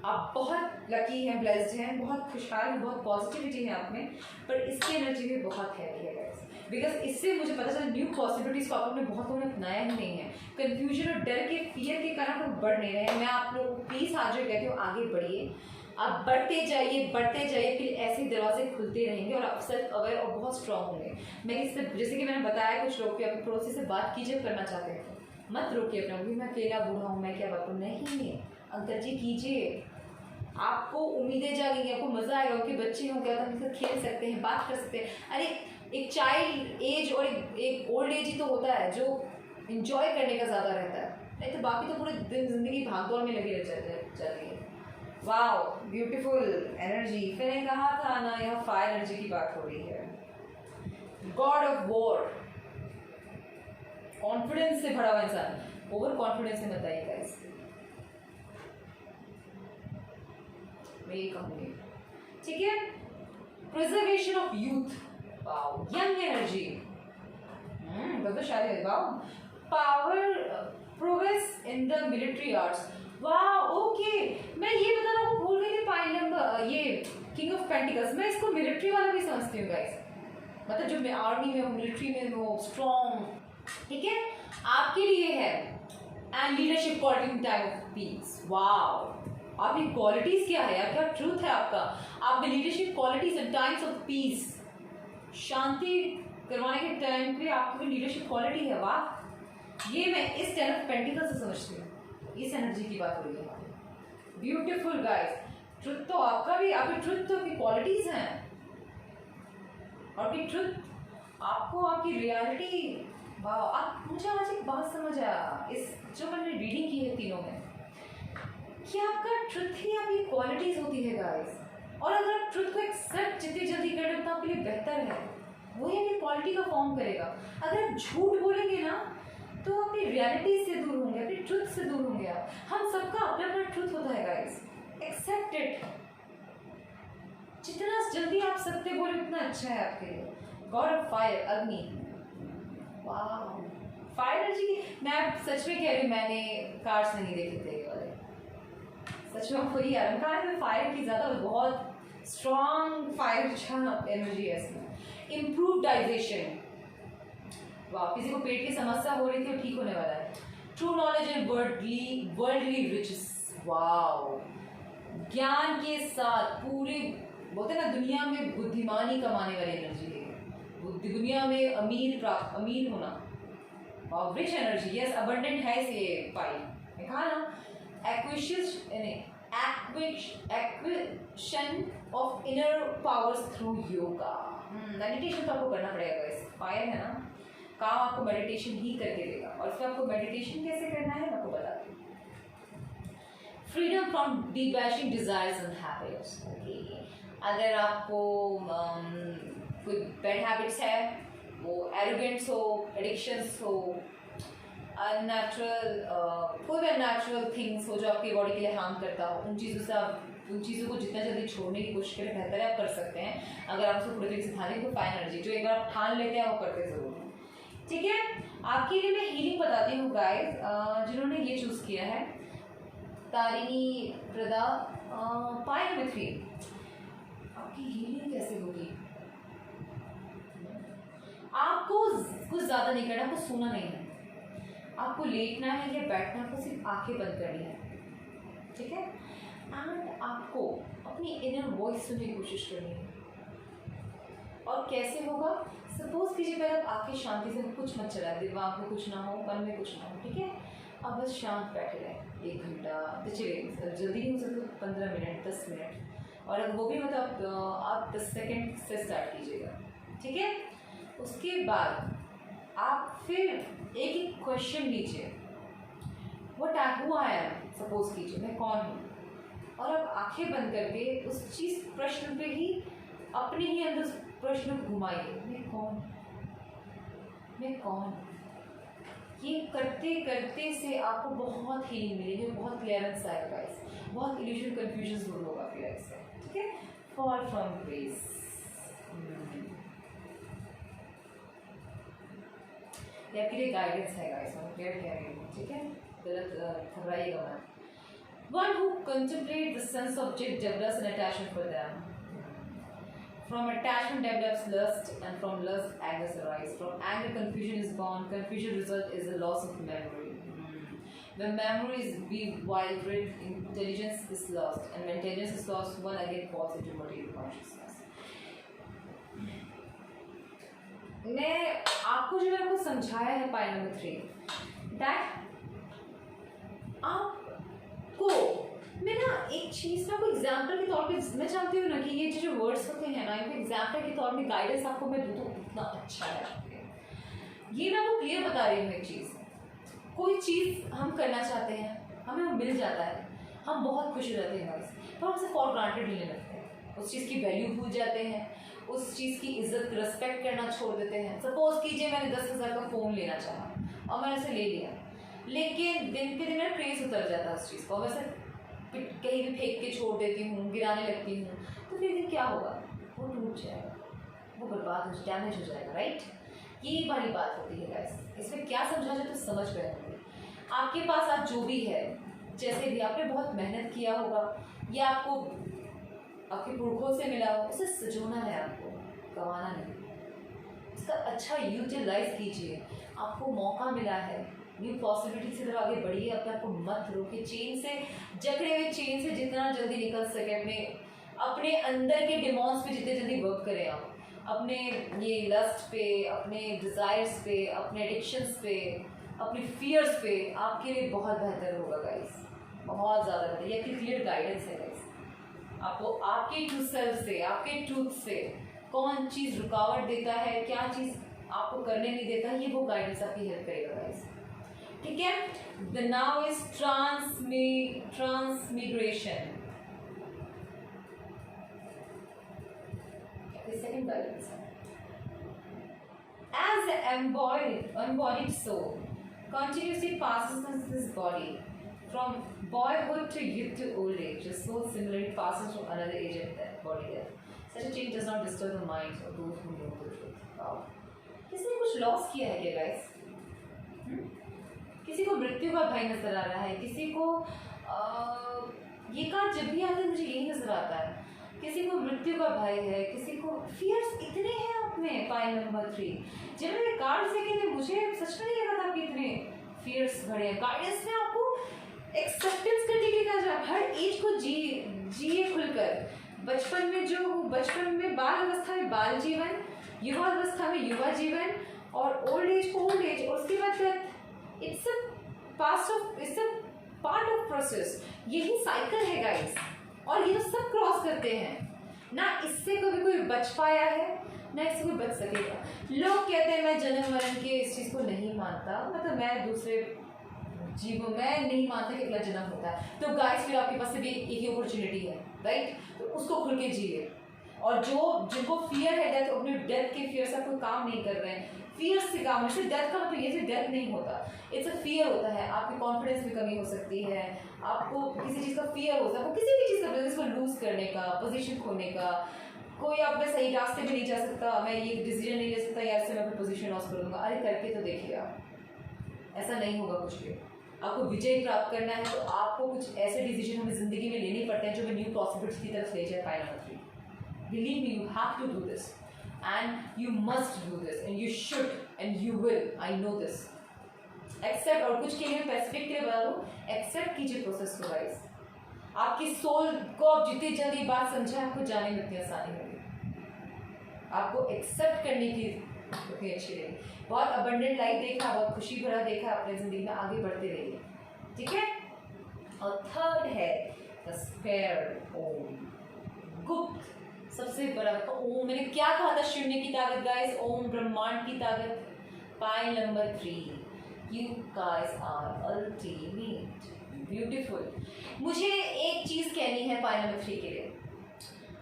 आप बहुत लकी हैं, ब्लेस्ड हैं, बहुत खुशहाल हैं, बहुत पॉजिटिविटी है आप में, पर इसकी एनर्जी भी बहुत हैवी है गाइस। बिकॉज इससे मुझे पता चला न्यू पॉसिबिलिटीज को आपने बहुत लोगों ने अपनाया ही नहीं है। कन्फ्यूजन और डर के, फियर के कारण आप बढ़ नहीं रहे हैं। मैं आप लोग प्लीज़ हाथ जोड़ कहती हूँ आगे बढ़िए, आप बढ़ते जाइए, फिर ऐसे दरवाजे खुलते रहेंगे और आप सेल्फ अवेयर और बहुत स्ट्रांग होंगे। मैं इससे, जैसे कि मैंने बताया, कुछ लोग अपने पड़ोसी से बात कीजिए, करना चाहते हैं मत रोकिए अपना, मैं अकेला बूढ़ा हूँ, मैं क्या बात करूँ, नहीं अंकल जी कीजिए। आपको उम्मीदें जागेंगी, आपको मजा आएगा, उनके बच्चे होंगे, आप उनके साथ खेल सकते हैं, बात कर सकते हैं। अरे एक चाइल्ड एज और एक ओल्ड एज ही तो होता है जो इंजॉय करने का ज़्यादा रहता है, नहीं तो बाकी तो पूरे दिन जिंदगी भागदौड़ में लगी रह जाती है। Wow beautiful energy. फिर मैंने कहा था ना, यहाँ फायर एनर्जी की बात हो रही है। गॉड ऑफ वॉर, कॉन्फिडेंस से भरा हुआ इंसान, ओवर कॉन्फिडेंस से मत आइएगा इससे, मैं ये कहूँगी, ठीक है। Preservation of youth, wow young energy, तो शायद wow. Power, progress in the military arts, वाह ओके। मैं ये बताना को भूल गई थी, पॉइंट नंबर ये किंग ऑफ पेंटिकल्स, मैं इसको मिलिट्री वाला भी समझती हूँ गाइस, मतलब जो मैं आर्मी में हो, मिलिट्री में हो, स्ट्रॉन्ग, ठीक है, आपके लिए है। And leadership quality in time of peace, wow आपकी क्वालिटीज क्या है, क्या ट्रूथ है आपका, आप में leadership qualities in times of peace, शांति करवाने के टाइम पे आपकी लीडरशिप क्वालिटी है, वाह। ये मैं इस 10 ऑफ पेंटिकल से समझती हूँ, इस एनर्जी की बात हो रही है। ब्यूटीफुल गाइस, ट्रुथ तो आपका भी, आपकी ट्रुथ तो आपकी क्वालिटीज हैं, और आपकी ट्रुथ आपको आपकी रियलिटी, वाह। आप, मुझे आज एक बात समझ आया इस जो मैंने रीडिंग की है तीनों में, कि आपका ट्रुथ ही आपकी क्वालिटीज होती है गाइस। और अगर आप ट्रुथ को एक्सेप्ट जितनी जल्दी कर लेते हैं आपके लिए बेहतर है। वही अपनी क्वालिटी का फॉर्म करेगा। अगर आप झूठ बोलेंगे ना तो अपनी रियलिटी से दूर होंगे, अपनी ट्रुथ से दूर होंगे आप। हम सबका अपना अपना ट्रुथ होता है गाइस, एक्सेप्ट इट। जितना जल्दी आप सत्य बोले उतना अच्छा है आपके लिए। गॉड ऑफ फायर, अग्नि, वाह, फायर एनर्जी की। मैं सच में कह रही हूँ, मैंने कार्ड्स नहीं देखे थे ये वाले, सच में आपको ही अलंकार में फायर की ज़्यादा बहुत स्ट्रॉन्ग फायर एनर्जी है इसमें। इम्प्रूव डाइजेशन, वाह, किसी को पेट की समस्या हो रही थी, ठीक होने वाला है। True knowledge and worldly riches, wow, ज्ञान के साथ पूरी, बोलते ना दुनिया में बुद्धिमानी कमाने वाली एनर्जी है, दुनिया में अमीर होना, वाह, रिच एनर्जी, यस, अबंडेंट है ये पाई, मैं कहा ना, acquisition of inner powers through yoga. Meditation तो आपको करना पड़ेगा इस फायर है ना, काम आपको मेडिटेशन ही करके देगा। और फिर आपको मेडिटेशन कैसे करना है मैं आपको बताती हूँ। Freedom from debasing desires and habits, okay. अगर आपको कोई बैड हैबिट्स है, वो एरोगेंस हो, एडिक्शंस हो, अननेचुरल कोई भी अननेचुरल थिंग्स हो जो आपकी बॉडी के लिए हार्म करता हो, उन चीज़ों को जितना जल्दी छोड़ने की कोशिश करें, बेहतर है, आप कर सकते हैं। अगर आप उसको पूरी तरीके से ठाने, तो फाइन एनर्जी जो एक बार आप ठान लेते हैं वो करते ज़रूर हैं, ठीक है। आपके लिए मैं हीलिंग बताती हूँ गाइस, जिन्होंने ये चूज़ किया है, तारिणी प्रदा, पाई नंबर 3। आपकी हीलिंग कैसे होगी? आपको कुछ ज़्यादा नहीं करना, आपको सोना नहीं है, आपको लेटना है या बैठना, आपको सिर्फ आंखें बंद करनी है, ठीक है। एंड आपको अपनी इनर वॉइस सुनने की कोशिश करनी है। और कैसे होगा? सपोज कीजिए पहले आप आंखें शांति से, कुछ मत चलाए, दिमाग में कुछ ना हो, मन में कुछ ना हो, ठीक है। अब बस शांत बैठे रहें 1 घंटा, तो चलिए जल्दी नहीं हो सकता, 15 मिनट, 10 मिनट, और अगर वो भी मतलब आप 10 सेकेंड से स्टार्ट कीजिएगा, ठीक है। उसके बाद आप फिर एक क्वेश्चन लीजिए, हु आई एम, सपोज कीजिए मैं कौन हूँ, और आप आंखें बंद करके उस चीज़ प्रश्न पे ही अपने ही अंदर उस प्रश्न को घुमाइए, मैं कौन। ये करते करते से आपको बहुत हीलिंग मिलेगी, बहुत क्लियरेंस आएगा गाइस, बहुत इल्यूजन कंफ्यूजन दूर होगा फिर इससे, ठीक है। फॉल फ्रॉम ग्रेस, ये आपके लिए गाइडेंस है गाइस, मैं क्लियर कह रही हूँ, ठीक है, गलत घबराइएगा मत। One who contemplates the sense object develops an attachment for them. From attachment develops lust, and from lust anger arises. From anger confusion is born. Confusion result is the loss of memory. When memory is bewildered, intelligence is lost, and when intelligence is lost, one again falls into material consciousness. मैं आपको जो मैंने को समझाया है पाई number 3, that आपको मैं ना एक चीज़ ना, कोई एग्जाम्पल के तौर पे, मैं चाहती हूँ ना कि ये जो वर्ड्स होते हैं ना, इनको एग्जाम्पल के तौर में गाइडेंस आपको मैं दूँ तो कितना अच्छा है आपके। ये मैं आपको क्लियर बता रही हूँ एक चीज़, कोई चीज़ हम करना चाहते हैं, हमें वो मिल जाता है, हम बहुत खुश हो जाते हैं गाइस, तो हम उसे फॉर ग्रांटेड लेने लगते हैं, उस चीज़ की वैल्यू भूल जाते हैं, उस चीज़ की इज्जत रिस्पेक्ट करना छोड़ देते हैं। सपोज कीजिए मैंने 10,000 का फ़ोन लेना चाहा और मैंने उसे ले लिया, लेकिन दिन पे दिन मेरा क्रेज उतर जाता है उस चीज़ को, वैसे कहीं भी फेंक के छोड़ देती हूँ, गिराने लगती हूँ, तो फिर क्या होगा? वो टूट जाएगा, वो बर्बाद हो, डैमेज हो जाएगा, राइट। ये बड़ी बात होती है गाइस, इसमें क्या समझा जाए तो समझ गए होंगे। आपके पास आज जो भी है, जैसे भी आपने बहुत मेहनत किया होगा या आपको आपके पुरखों से मिला हो, उसे सजोना है आपको, गंवाना नहीं। इसका अच्छा यूटिलाइज कीजिए, आपको मौका मिला है, न्यू पॉसिबिलिटी से तरफ आगे बढ़िए, अपने आपको मत रोके, चेन से जकड़े हुए चेन से जितना जल्दी निकल सके, अपने अंदर के डिमॉन्स पे जितने जल्दी वर्क करें आप, अपने ये लस्ट पे, अपने डिज़ायर्स पे, अपने एडिक्शंस पे, अपने फियर्स पे, आपके लिए बहुत बेहतर होगा गाइस, बहुत ज़्यादा बेहतर। ये आपकी क्लियर गाइडेंस है गाइस, आपको आपके ट्रू सेल्फ से, आपके ट्रूथ से कौन चीज़ रुकावट देता है, क्या चीज़ आपको करने नहीं देता, ये वो गाइडेंस आपकी हेल्प करेगा गाइस, ठीक है। The now is transmigration, second guidance है। as an embodied soul continuously passes in this body from boyhood to youth to old age. The soul similarly passes from another age and death, body death. Such a change does not disturb the minds of those who know the truth. Wow. किसी ने कुछ loss किया है क्या guys? किसी को मृत्यु का भय नजर आ रहा है, किसी को ये कार्ड जब भी आता है मुझे यही नजर आता है, किसी को मृत्यु का भय है, किसी को फियर्स इतने हैं आप में। पाइल नंबर 3 जब मैंने कार्ड देखे थे मुझे सच में नहीं लगा था कि इतने फियर्स भरे हैं। गाइडेंस में आपको एक्सेप्टेंस करने के लिए कहा जाए, हर एज को जिए खुलकर। बचपन में बाल अवस्था में बाल जीवन, युवा अवस्था में युवा जीवन, और ओल्ड एज को ओल्ड एज, और उसके बाद it's a part of process. यही साइकिल है गाइस, और ये सब क्रॉस करते हैं ना। इससे कभी कोई बच पाया है ना इससे कोई बच सकेगा। लोग कहते हैं मैं जन्म मरण के इस चीज को नहीं मानता, मतलब मैं दूसरे जीवों में नहीं मानता कि अगला जन्म होता है। तो गाइस फिर आपके पास भी एक ही अपॉर्चुनिटी है, राइट? तो उसको खुल के जिए। और जिनको फियर है डेथ, अपने डेथ के फियर से कोई काम नहीं कर रहे हैं, फियर से काम, जैसे डेथ का मतलब ये से डेथ नहीं होता, इट्स अ फियर होता है। आपकी कॉन्फिडेंस में कमी हो सकती है, आपको किसी चीज़ का फियर होता है, आपको किसी भी चीज़ का बिजनेस को लूज करने का, पोजीशन खोने का, कोई आप में सही रास्ते में नहीं जा सकता, मैं ये डिसीजन नहीं ले सकता यार से मैं अपनी पोजीशन लॉस कर दूंगा। अरे करके तो देखिए आप, ऐसा नहीं होगा कुछ भी। आपको विजय प्राप्त करना है तो आपको कुछ ऐसे डिसीजन हमें जिंदगी में लेने पड़ते हैं जो हमें न्यू पॉसिबिलिटीज की तरफ ले जाए। Pile number 3, believe me, you have to do this and you must do this and you should and you will, I know this. Accept, और कुछ के लिए स्पेसिफिक के लिए बता दूं, एक्सेप्ट कीजिए प्रोसेस को गाइस। आपकी सोल को आप जितनी जल्दी बात समझे आपको जाने में उतनी आसानी होगी। आपको एक्सेप्ट करने की उतनी अच्छी रहेगी। बहुत अबंडेंट लाइफ देखा, बहुत खुशी भरा देखा, अपनी जिंदगी में आगे बढ़ते रहिए, ठीक है। और थर्ड है द स्पेयर ओम, गुप्त सबसे बड़ा ओम। मैंने क्या कहा था? शून्य की ताकत गाइस, ओम ब्रह्मांड की ताकत। Pile number 3, you guys are ultimate, beautiful. मुझे एक चीज कहनी है पाइल नंबर 3 के लिए।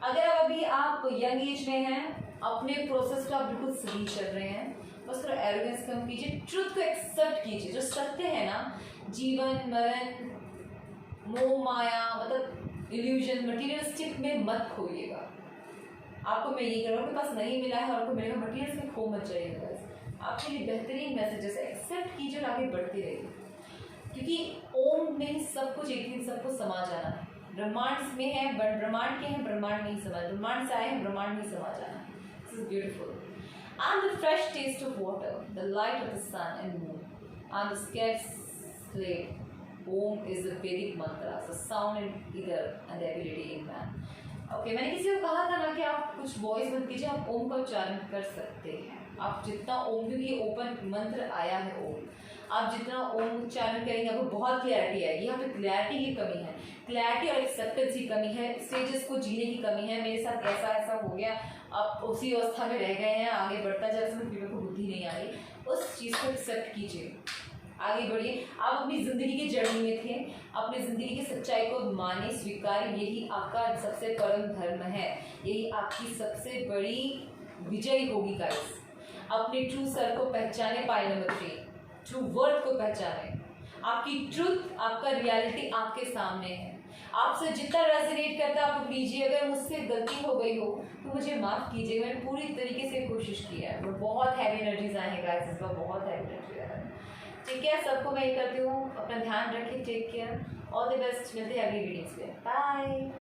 अगर अभी आप यंग एज में हैं, अपने प्रोसेस को आप बिल्कुल सही चल रहे हैं, बस थोड़ा एरोगेंस कम कीजिए, ट्रुथ को एक्सेप्ट कीजिए। जो सत्य है ना, जीवन मरण मोह माया, मतलब इल्यूजन, मटीरियलिस्टिक में मत खोइएगा। आपको मैं ये करूँगा, आपके पास नहीं मिला है और आपको मिलेगा, मटीरियल में खो मत जाइएगा। आपके लिए बेहतरीन मैसेजेस है, एक्सेप्ट कीजिए और आगे बढ़ते रहिए, क्योंकि ओम में सब कुछ एक दिन सबको समा जाना है। ब्रह्मांड में है, ब्रह्मांड के हैं, ब्रह्मांड नहीं समा, ब्रह्मांड से आए हैं, ब्रह्मांड नहीं समा जाना है। This is beautiful. And the fresh taste of water, the light of the sun and moon, and the scared slave. Om is the Vedic mantra, the sound in either and the ability in man. Okay, मैंने किसी को कहा था ना कि आप कुछ voice बंद कीजिए, आप ओम का उच्चारण कर सकते हैं। आप जितना ओम, क्योंकि ये ओपन मंत्र आया है ओम, आप जितना ओम उच्चारण करेंगे आपको बहुत क्लैरिटी आएगी। यहाँ पे क्लैरिटी की कमी है, क्लैरिटी और एक्सेप्टेंस की कमी है, स्टेजेस को जीने की कमी है। मेरे साथ ऐसा हो गया, आप उसी अवस्था में रह गए हैं, आगे बढ़ता जाए, उसमें फिर को बुद्धि नहीं आ रही, उस चीज़ को एक्सेप्ट कीजिए, आगे बढ़िए। आप अपनी ज़िंदगी की जर्नी में थे, अपनी ज़िंदगी की सच्चाई को माने, स्वीकार, यही आपका सबसे परम धर्म है, यही आपकी सबसे बड़ी विजय होगी गाइस। अपने ट्रू सर को पहचाने, पाइल नंबर 3, ट्रू वर्थ को पहचाने। आपकी ट्रूथ, आपका रियलिटी आपके सामने है, आपसे जितना रेजोनेट करता है आप लीजिए। अगर मुझसे गलती हो गई हो तो मुझे माफ़ कीजिएगा, मैंने पूरी तरीके से कोशिश की है। बहुत हैवी एनर्जीज आए हैं गाइस, इस बार बहुत हैवी एनर्जी आ रहा है, ठीक है। सबको मैं ये करती हूँ, अपना ध्यान रखिए, take care, all the best. मिलते हैं अगली वीडियोस में, बाय।